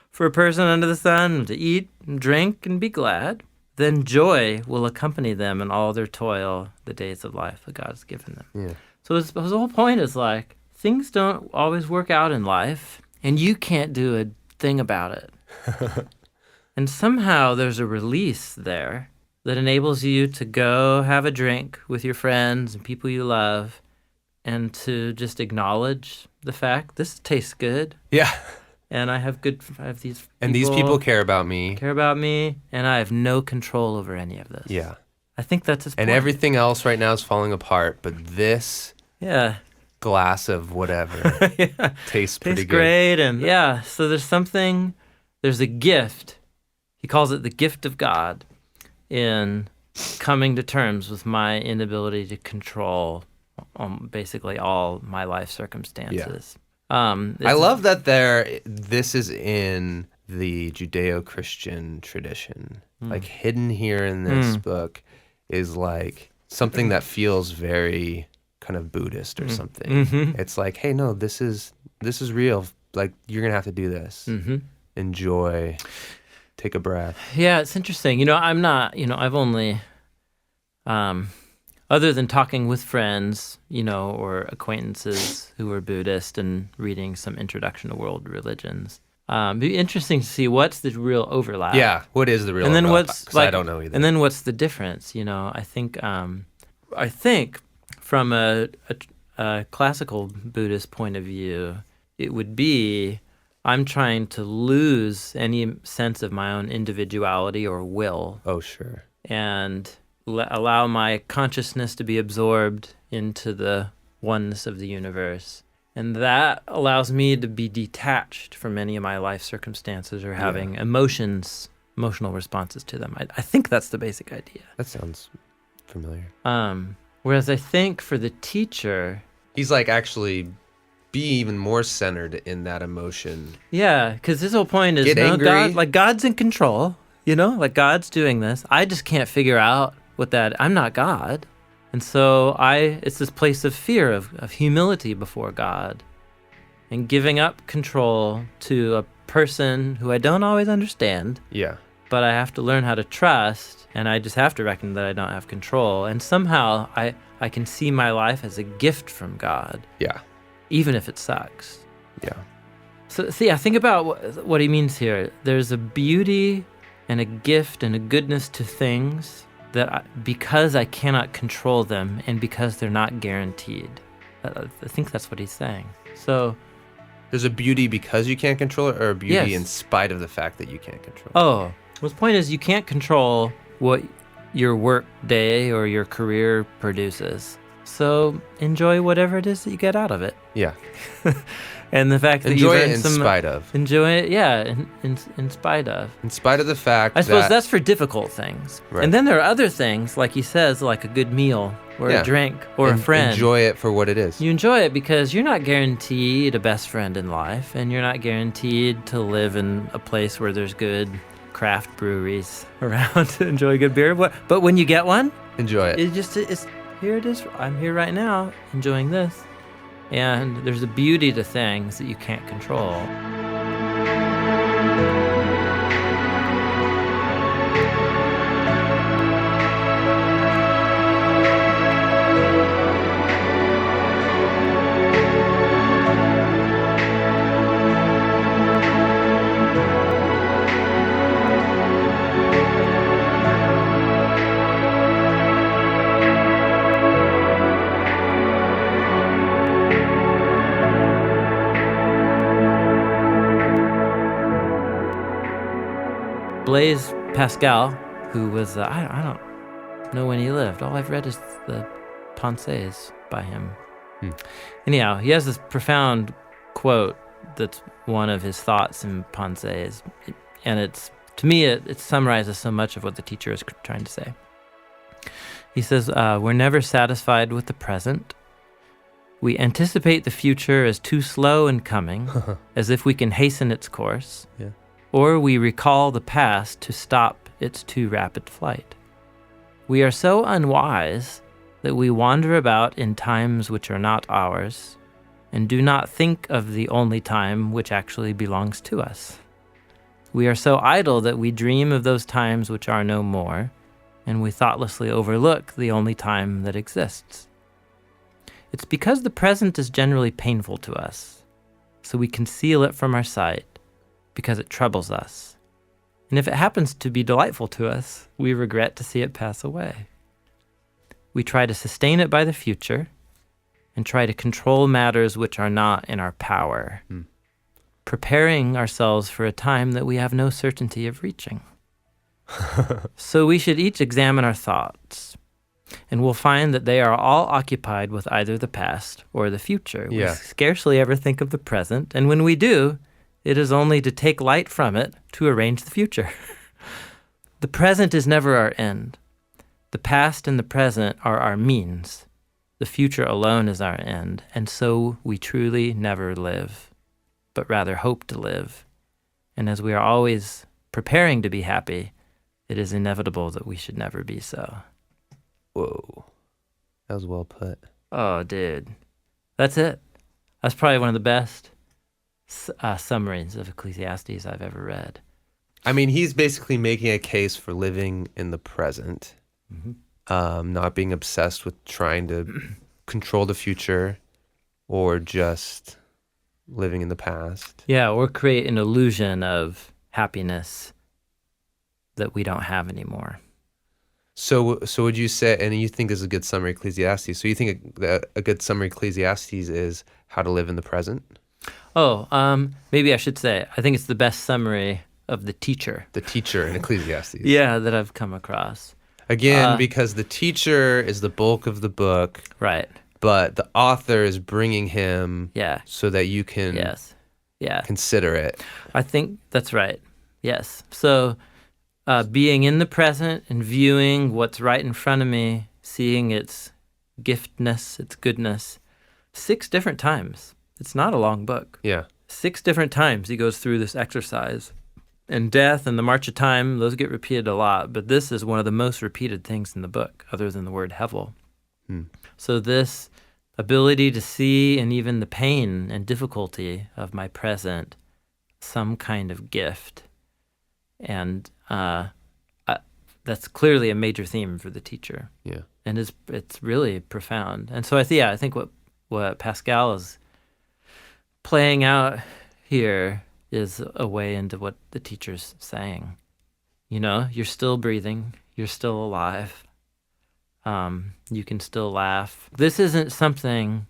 for a person under the sun to eat and drink and be glad. Then joy will accompany them in all their toil, the days of life that God has given them. Yeah. So his whole point is like, things don't always work out in life, and you can't do a thing about it. And somehow there's a release there that enables you to go have a drink with your friends and people you love and to just acknowledge the fact this tastes good. Yeah. And I have these people. And these people care about me. And I have no control over any of this. Yeah. I think that's his point. And everything else right now is falling apart, but this glass of whatever tastes pretty good. Great. And so there's a gift. He calls it the gift of God in coming to terms with my inability to control basically all my life circumstances. Yeah. I love that this is in the Judeo-Christian tradition. Like hidden here in this book is like something that feels very kind of Buddhist or something. It's like, hey, no, this is real. Like you're going to have to do this. Enjoy. Take a breath. Yeah, it's interesting. I'm not, I've only, other than talking with friends, or acquaintances who are Buddhist and reading some Introduction to World Religions, it'd be interesting to see what's the real overlap. Yeah, what is the real overlap? And then what's, I don't know either. And then what's the difference? I think from a classical Buddhist point of view, it would be, I'm trying to lose any sense of my own individuality or will. Oh, sure. And allow my consciousness to be absorbed into the oneness of the universe. And that allows me to be detached from any of my life circumstances or having emotional responses to them. I think that's the basic idea. That sounds familiar. Whereas I think for the teacher... He's like actually... be even more centered in that emotion. Yeah, because his whole point is, angry. God's in control, like God's doing this. I just can't figure out I'm not God. And so it's this place of fear, of humility before God and giving up control to a person who I don't always understand. Yeah. But I have to learn how to trust, and I just have to reckon that I don't have control. And somehow I can see my life as a gift from God. Yeah. Even if it sucks. Yeah. So, think about what he means here. There's a beauty and a gift and a goodness to things that because I cannot control them and because they're not guaranteed. I think that's what he's saying. So there's a beauty because you can't control it, or a beauty in spite of the fact that you can't control it? Oh, well, the point is you can't control what your work day or your career produces. So enjoy whatever it is that you get out of it. Yeah. And the fact that enjoy it in spite of. Enjoy it, in spite of. In spite of the fact I suppose that's for difficult things. Right. And then there are other things, like he says, like a good meal or a drink or a friend. Enjoy it for what it is. You enjoy it because you're not guaranteed a best friend in life, and you're not guaranteed to live in a place where there's good craft breweries around to enjoy good beer. But when you get one, Enjoy it. it's here it is. I'm here right now enjoying this. And there's a beauty to things that you can't control. Blaise Pascal, who was, I don't know when he lived. All I've read is the Pensées by him. Anyhow, he has this profound quote that's one of his thoughts in Pensées. And to me, it summarizes so much of what the teacher is trying to say. He says, we're never satisfied with the present. We anticipate the future as too slow in coming, as if we can hasten its course. Yeah. Or we recall the past to stop its too rapid flight. We are so unwise that we wander about in times which are not ours, and do not think of the only time which actually belongs to us. We are so idle that we dream of those times which are no more, and we thoughtlessly overlook the only time that exists. It's because the present is generally painful to us, so we conceal it from our sight, because it troubles us. And if it happens to be delightful to us, we regret to see it pass away. We try to sustain it by the future and try to control matters which are not in our power, preparing ourselves for a time that we have no certainty of reaching. So we should each examine our thoughts, and we'll find that they are all occupied with either the past or the future. Yeah. We scarcely ever think of the present, and when we do, it is only to take light from it to arrange the future. The present is never our end. The past and the present are our means. The future alone is our end, and so we truly never live, but rather hope to live. And as we are always preparing to be happy, it is inevitable that we should never be so. Whoa. That was well put. Oh, dude. That's it. That's probably one of the best summaries of Ecclesiastes I've ever read. I mean, he's basically making a case for living in the present, not being obsessed with trying to control the future or just living in the past. Yeah, or create an illusion of happiness that we don't have anymore. So would you say, and you think this is a good summary of Ecclesiastes, so you think a good summary of Ecclesiastes is how to live in the present? Oh, maybe I should say, I think it's the best summary of the teacher. The teacher in Ecclesiastes. Yeah, that I've come across. Again, because the teacher is the bulk of the book. Right. But the author is bringing him Yeah. so that you can consider it. I think that's right. Yes. So being in the present and viewing what's right in front of me, seeing its giftness, its goodness, 6 different times. It's not a long book. Yeah. 6 different times he goes through this exercise. And death and the march of time, those get repeated a lot, but this is one of the most repeated things in the book, other than the word hevel. So this ability to see in even the pain and difficulty of my present some kind of gift. And that's clearly a major theme for the teacher. Yeah. And it's really profound. And so I think what Pascal is playing out here is a way into what the teacher's saying. You know, you're still breathing, you're still alive, you can still laugh. This isn't something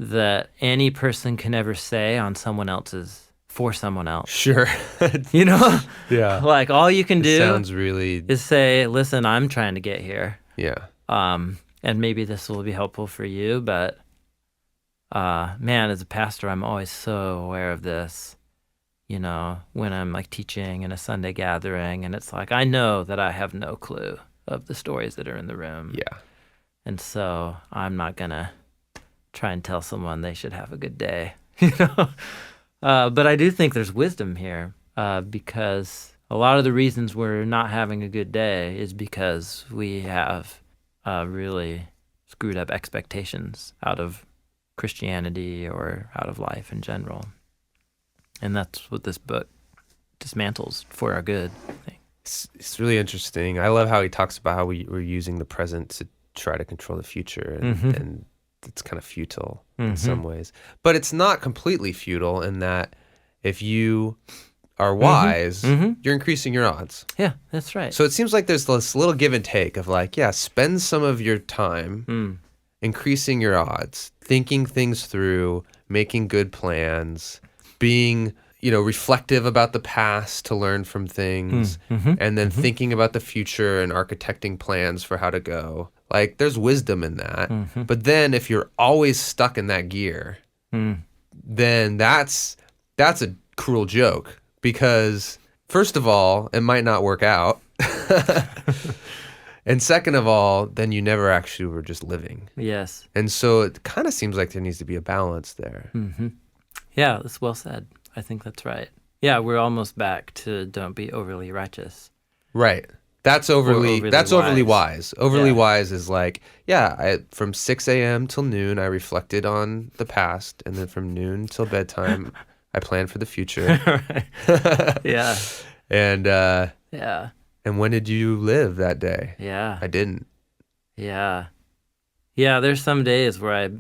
that any person can ever say on someone else's, for someone else. Sure. You know? Yeah. Like all you can do sounds really is say, listen, I'm trying to get here. Yeah. And maybe this will be helpful for you, but man, as a pastor, I'm always so aware of this, you know, when I'm like teaching in a Sunday gathering, and it's like, I know that I have no clue of the stories that are in the room. Yeah. And so I'm not going to try and tell someone they should have a good day, you know? But I do think there's wisdom here because A lot of the reasons we're not having a good day is because we have really screwed up expectations out of Christianity or out of life in general. And that's what this book dismantles for our good, I think. It's really interesting. I love how he talks about how we're using the present to try to control the future, and it's kind of futile in some ways. But it's not completely futile in that if you are wise, you're increasing your odds. Yeah, that's right. So it seems like there's this little give and take of like, yeah, spend some of your time increasing your odds, thinking things through, making good plans, being, reflective about the past to learn from things, and then thinking about the future and architecting plans for how to go. Like, there's wisdom in that. But then if you're always stuck in that gear, then that's a cruel joke. Because, first of all, it might not work out. And second of all, then you never actually were just living. Yes. And so it kind of seems like there needs to be a balance there. Yeah, that's well said. I think that's right. Yeah, we're almost back to don't be overly righteous. Right. That's overly wise. Overly wise is like, from 6 a.m. till noon, I reflected on the past. And then from noon till bedtime, I planned for the future. Yeah. And when did you live that day? Yeah. I didn't. Yeah. Yeah, there's some days where I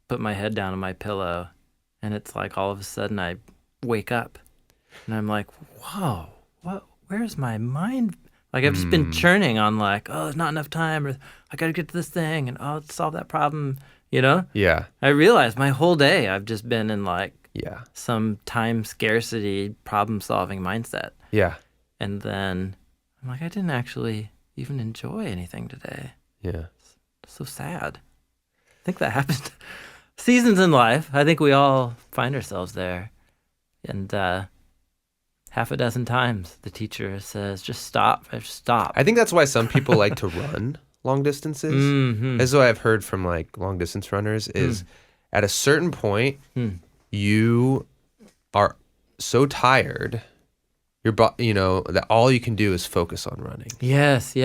put my head down on my pillow and it's like all of a sudden I wake up and I'm like, whoa, where's my mind? Like I've just been churning on like, oh, there's not enough time, or I got to get to this thing and solve that problem, Yeah. I realized my whole day I've just been in like some time scarcity problem solving mindset. Yeah. And then I'm like, I didn't actually even enjoy anything today. Yeah. So sad. I think that happened. Seasons in life. I think we all find ourselves there. And half a dozen times the teacher says, just stop. I think that's why some people like to run long distances. As though I've heard from like long distance runners is at a certain point, you are so tired, that all you can do is focus on running. Yes.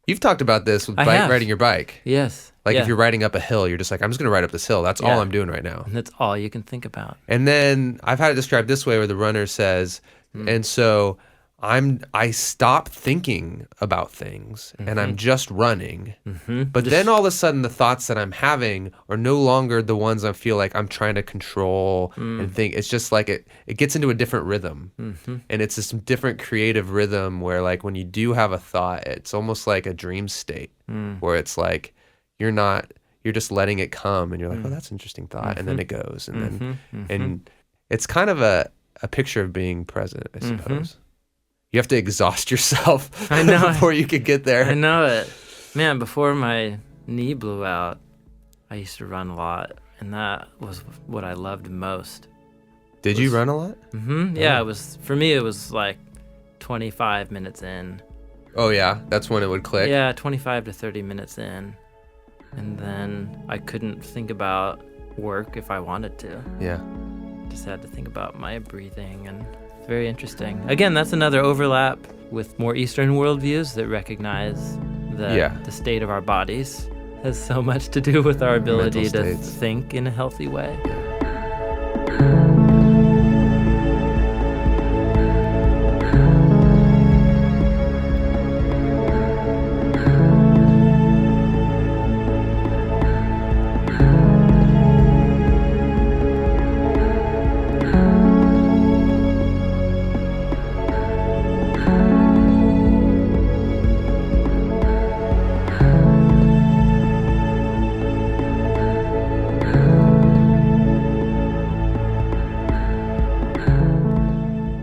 You've talked about this with riding your bike. Yes. Like if you're riding up a hill, you're just like, I'm just going to ride up this hill. That's all I'm doing right now. And that's all you can think about. And then I've had it described this way where the runner says, and so I stop thinking about things and I'm just running. But then all of a sudden the thoughts that I'm having are no longer the ones I feel like I'm trying to control and think. It's just like it gets into a different rhythm. And it's this different creative rhythm where like when you do have a thought, it's almost like a dream state where it's like you're just letting it come and you're like, oh, that's an interesting thought. And then it goes. And then and it's kind of a picture of being present, I suppose. You have to exhaust yourself before you could get there. I know it. Man, before my knee blew out, I used to run a lot, and that was what I loved most. Did you run a lot? Yeah, it was, for me, it was like 25 minutes in. Oh, yeah? That's when it would click? Yeah, 25 to 30 minutes in. And then I couldn't think about work if I wanted to. Yeah. Just had to think about my breathing, and it's very interesting. Again, that's another overlap with more Eastern worldviews that recognize that the state of our bodies has so much to do with our ability to think in a healthy way.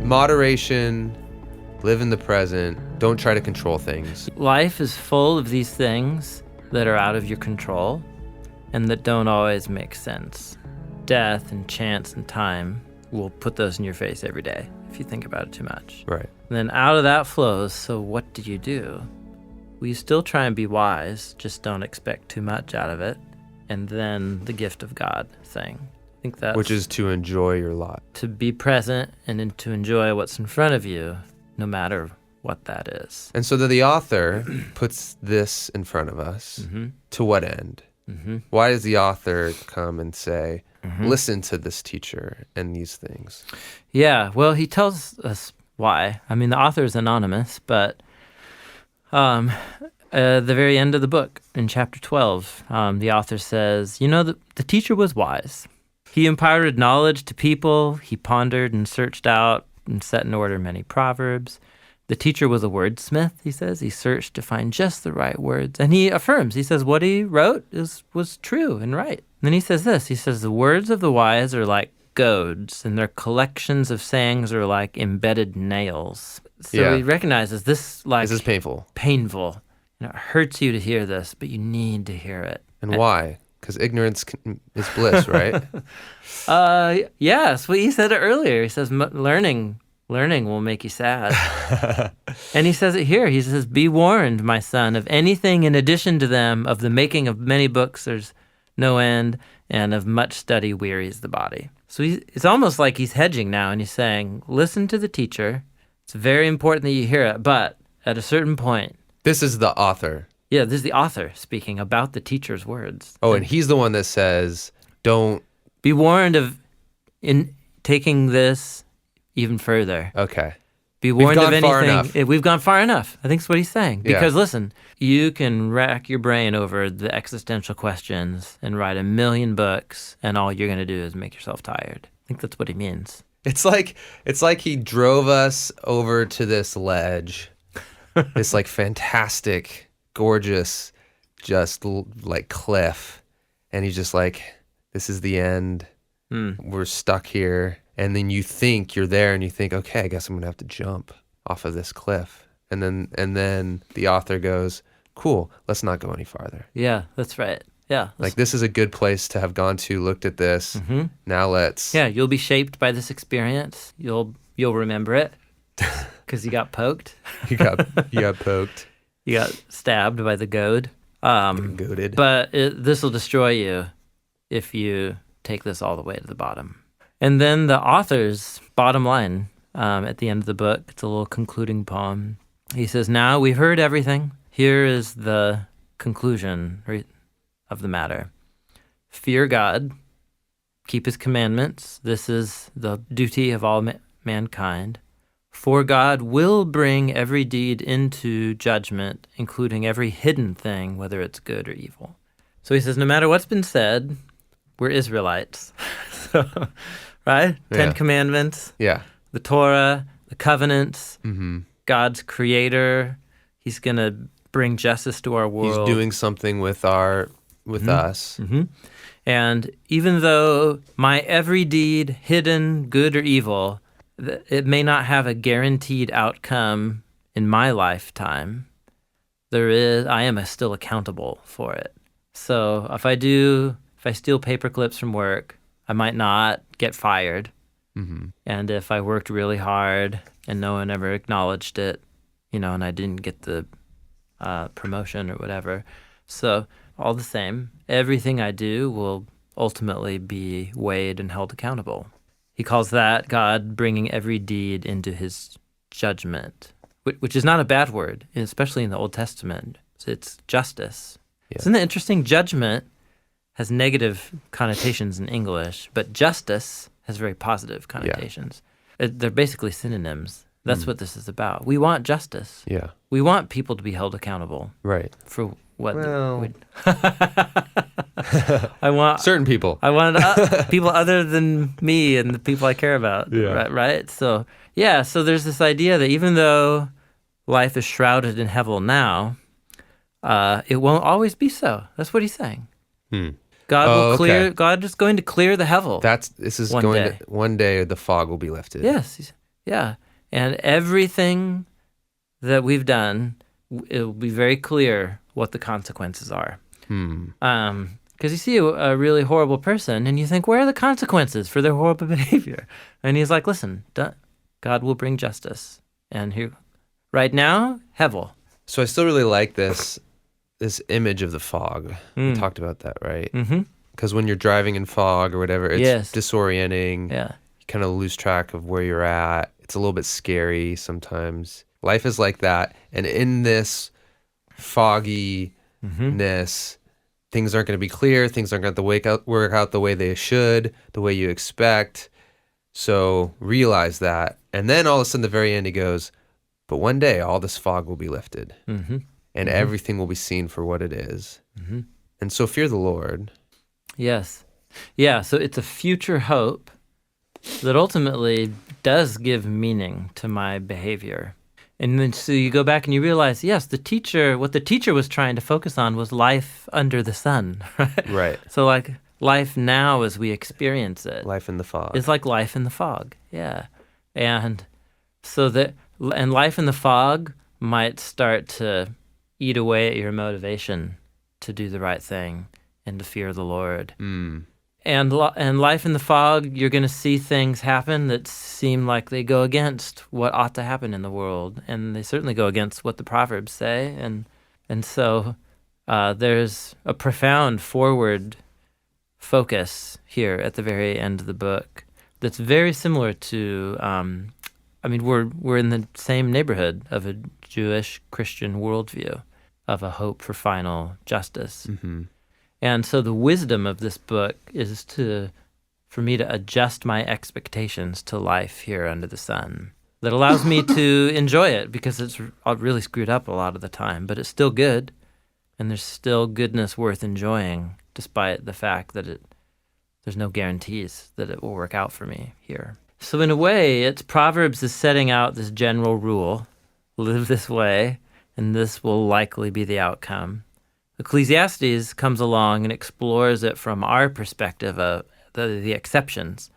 Moderation, live in the present, don't try to control things. Life is full of these things that are out of your control and that don't always make sense. Death and chance and time will put those in your face every day if you think about it too much. Right. And then out of that flows, so what do you do? Well, you still try and be wise, just don't expect too much out of it. And then the gift of God thing. I think that's, which is to enjoy your lot. To be present and to enjoy what's in front of you, no matter what that is. And so that the author puts this in front of us. To what end? Why does the author come and say, listen to this teacher and these things? Yeah, well, he tells us why. I mean, the author is anonymous, but the very end of the book, in chapter 12, the author says, the teacher was wise. He imparted knowledge to people. He pondered and searched out and set in order many proverbs. The teacher was a wordsmith, he says. He searched to find just the right words. And he affirms, he says, what he wrote was true and right. And then he says this, he says, the words of the wise are like goads, and their collections of sayings are like embedded nails. So he recognizes this is painful. Painful. It hurts you to hear this, but you need to hear it. And why? Because ignorance is bliss, right? Yes, well, he said it earlier. He says learning will make you sad. And he says it here. He says, be warned, my son, of anything in addition to them, of the making of many books there's no end, and of much study wearies the body. So it's almost like he's hedging now, and he's saying, listen to the teacher. It's very important that you hear it, but at a certain point. This is the author. Yeah, this is the author speaking about the teacher's words. Oh, and he's the one that says, don't... Be warned of in taking this even further. Okay. Be warned of anything. Far enough. We've gone far enough. I think that's what he's saying. Yeah. Because listen, you can rack your brain over the existential questions and write 1,000,000 books, and all you're going to do is make yourself tired. I think that's what he means. It's like he drove us over to this ledge, this like fantastic, gorgeous, just like cliff, and he's just like, this is the end. We're stuck here. And then you think you're there, and you think, okay, I guess I'm gonna have to jump off of this cliff. And then the author goes, cool, let's not go any farther. Yeah, that's right. Yeah. Like, this is a good place to have gone to, looked at this. Now let's... Yeah, you'll be shaped by this experience. You'll remember it because you got poked. You got poked. You got stabbed by the goad. Goaded. But this will destroy you if you take this all the way to the bottom. And then the author's bottom line at the end of the book, it's a little concluding poem. He says, now we've heard everything. Here is the conclusion of the matter. Fear God, keep his commandments. This is the duty of all mankind. For God will bring every deed into judgment, including every hidden thing, whether it's good or evil. So he says, no matter what's been said, we're Israelites. So, right? Yeah. 10 Commandments. Yeah. The Torah, the covenants, God's creator. He's going to bring justice to our world. He's doing something with us. And even though my every deed, hidden, good or evil, it may not have a guaranteed outcome in my lifetime, I am still accountable for it. So if I steal paper clips from work, I might not get fired. And if I worked really hard and no one ever acknowledged it, and I didn't get the promotion or whatever. So all the same, everything I do will ultimately be weighed and held accountable. He calls that God bringing every deed into his judgment, which is not a bad word, especially in the Old Testament. It's justice. Yeah. Isn't it interesting? Judgment has negative connotations in English, but justice has very positive connotations. Yeah. They're basically synonyms. That's what this is about. We want justice. Yeah. We want people to be held accountable. Right. For what? Well, I want certain people. I want people other than me and the people I care about. Yeah. Right? So, so there's this idea that even though life is shrouded in hell now, it won't always be so. That's what he's saying. God will clear. Okay. God is going to clear the hevel. One day the fog will be lifted. Yes. Yeah. And everything that we've done, it will be very clear what the consequences are. Because you see a really horrible person and you think, where are the consequences for their horrible behavior? And he's like, listen, God will bring justice. And here, right now, hevel. So I still really like this image of the fog. We talked about that, right? Because when you're driving in fog or whatever, it's disorienting. Yeah. You kind of lose track of where you're at. It's a little bit scary sometimes. Life is like that. And in this fogginess, things aren't going to be clear. Things aren't going to work out the way they should, the way you expect. So realize that. And then all of a sudden, the very end, he goes, but one day all this fog will be lifted and everything will be seen for what it is. And so fear the Lord. Yes. Yeah, so it's a future hope that ultimately does give meaning to my behavior. And then so you go back and you realize, yes, what the teacher was trying to focus on was life under the sun, right? Right. So like life now as we experience it. Life in the fog. It's like life in the fog, yeah. And life in the fog might start to eat away at your motivation to do the right thing and to fear the Lord. And life in the fog, you're going to see things happen that seem like they go against what ought to happen in the world, and they certainly go against what the Proverbs say. And so there's a profound forward focus here at the very end of the book that's very similar to. We're in the same neighborhood of a Jewish Christian worldview of a hope for final justice. And so the wisdom of this book is for me to adjust my expectations to life here under the sun. That allows me to enjoy it because it's really screwed up a lot of the time, but it's still good, and there's still goodness worth enjoying, despite the fact that there's no guarantees that it will work out for me here. So in a way, Proverbs is setting out this general rule: live this way, and this will likely be the outcome. Ecclesiastes comes along and explores it from our perspective of the exceptions.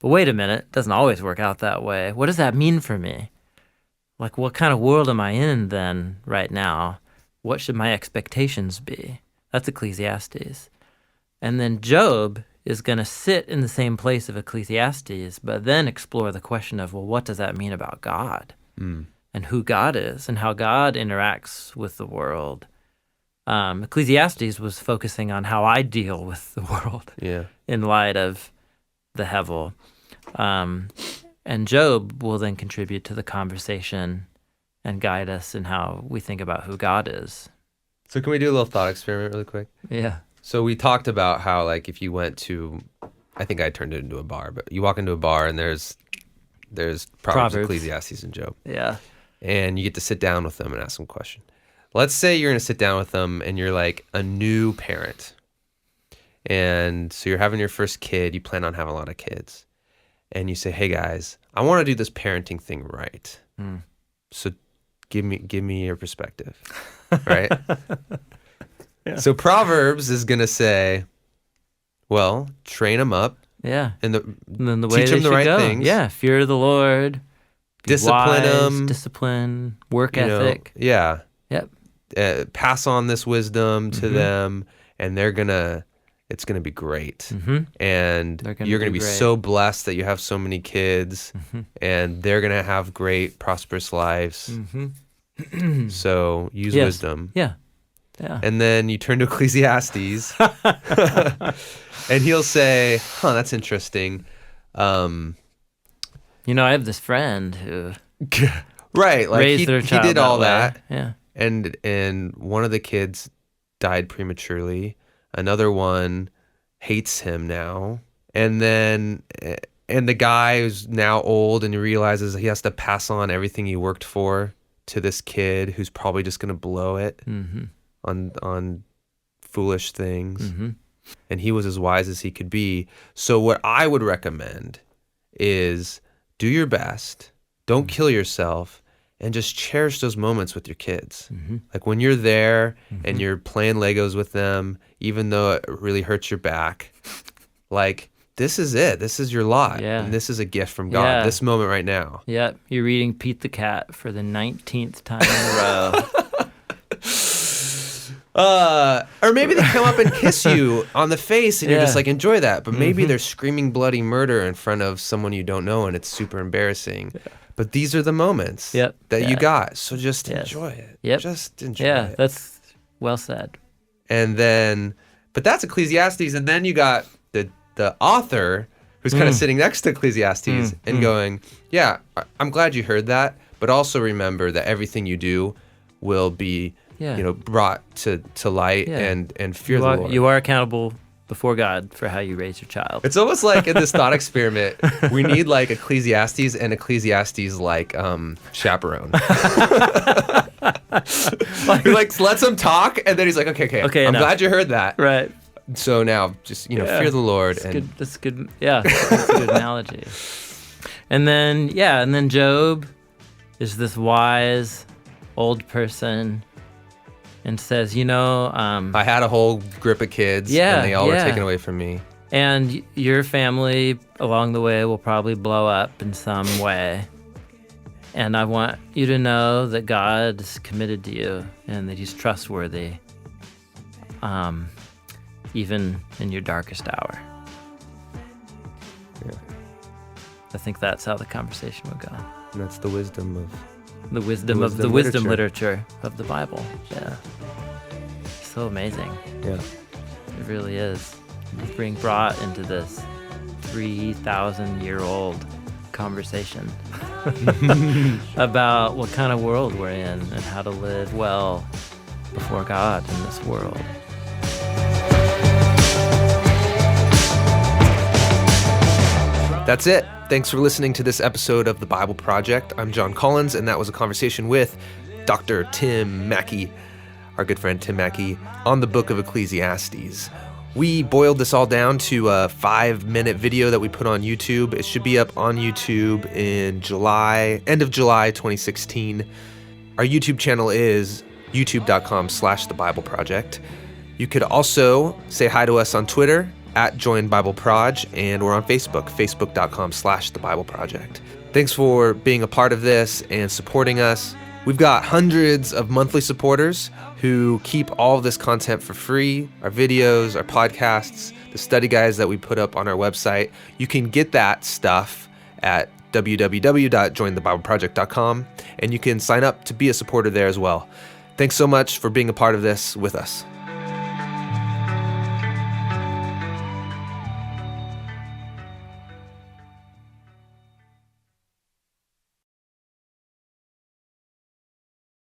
But wait a minute, it doesn't always work out that way. What does that mean for me? Like, what kind of world am I in then right now? What should my expectations be? That's Ecclesiastes. And then Job is going to sit in the same place of Ecclesiastes, but then explore the question of, well, what does that mean about God? And who God is and how God interacts with the world. Ecclesiastes was focusing on how I deal with the world in light of the Hevel. And Job will then contribute to the conversation and guide us in how we think about who God is. So can we do a little thought experiment really quick? Yeah. So we talked about how, like, if you went to, I think I turned it into a bar, but you walk into a bar and there's Proverbs, Ecclesiastes, and Job. Yeah. And you get to sit down with them and ask them a question. Let's say you're going to sit down with them and you're like a new parent. And so you're having your first kid. You plan on having a lot of kids. And you say, hey, guys, I want to do this parenting thing right. So give me your perspective, right? So Proverbs is going to say, well, train them up. Yeah. And then the way teach them the right things. Yeah. Fear the Lord. Discipline them. Discipline. Work ethic. Yeah. Yep. Pass on this wisdom to them, and it's gonna be great. And you're gonna be so blessed that you have so many kids, and they're gonna have great, prosperous lives. So use wisdom. Yeah. And then you turn to Ecclesiastes, and he'll say, "Huh, that's interesting." I have this friend who right, like raised their child he did all that. Yeah. And one of the kids died prematurely. Another one hates him now. And the guy who's now old and he realizes he has to pass on everything he worked for to this kid who's probably just going to blow it on foolish things. And he was as wise as he could be. So what I would recommend is do your best. Don't kill yourself. And just cherish those moments with your kids. Like when you're there and you're playing Legos with them, even though it really hurts your back, like, this is it. This is your lot. Yeah. And this is a gift from God, this moment right now. Yep. You're reading Pete the Cat for the 19th time in a row. Or maybe they come up and kiss you on the face and you're just like, enjoy that. But maybe they're screaming bloody murder in front of someone you don't know and it's super embarrassing. But these are the moments that you got. So just enjoy it. Just enjoy it. Yeah, that's well said. And then, but that's Ecclesiastes. And then you got the author who's kind of sitting next to Ecclesiastes and going, yeah, I'm glad you heard that, but also remember that everything you do will be, brought to light and fear the Lord. You are accountable before God for how you raise your child. It's almost like in this thought experiment, we need like Ecclesiastes and Ecclesiastes like chaperone. He like lets him talk, and then he's like, okay, I'm glad you heard that. Right. So now just, fear the Lord. That's good. Yeah, that's a good analogy. And then Job is this wise old person and says, I had a whole grip of kids, and they all were taken away from me. And your family along the way will probably blow up in some way. And I want you to know that God is committed to you and that he's trustworthy, even in your darkest hour. Yeah. I think that's how the conversation would go. And that's the wisdom of the wisdom literature of the Bible. Yeah. So amazing. Yeah. It really is. Being brought into this 3,000-year-old conversation about what kind of world we're in and how to live well before God in this world. That's it. Thanks for listening to this episode of The Bible Project. I'm John Collins, and that was a conversation with Dr. Tim Mackie, our good friend Tim Mackie, on the book of Ecclesiastes. We boiled this all down to a 5-minute video that we put on YouTube. It should be up on YouTube in end of July 2016. Our YouTube channel is youtube.com/The Bible Project. You could also say hi to us on Twitter @JoinBibleProj, and we're on Facebook, facebook.com/The Bible Project. Thanks for being a part of this and supporting us. We've got hundreds of monthly supporters who keep all of this content for free, our videos, our podcasts, the study guides that we put up on our website. You can get that stuff at www.jointhebibleproject.com, and you can sign up to be a supporter there as well. Thanks so much for being a part of this with us.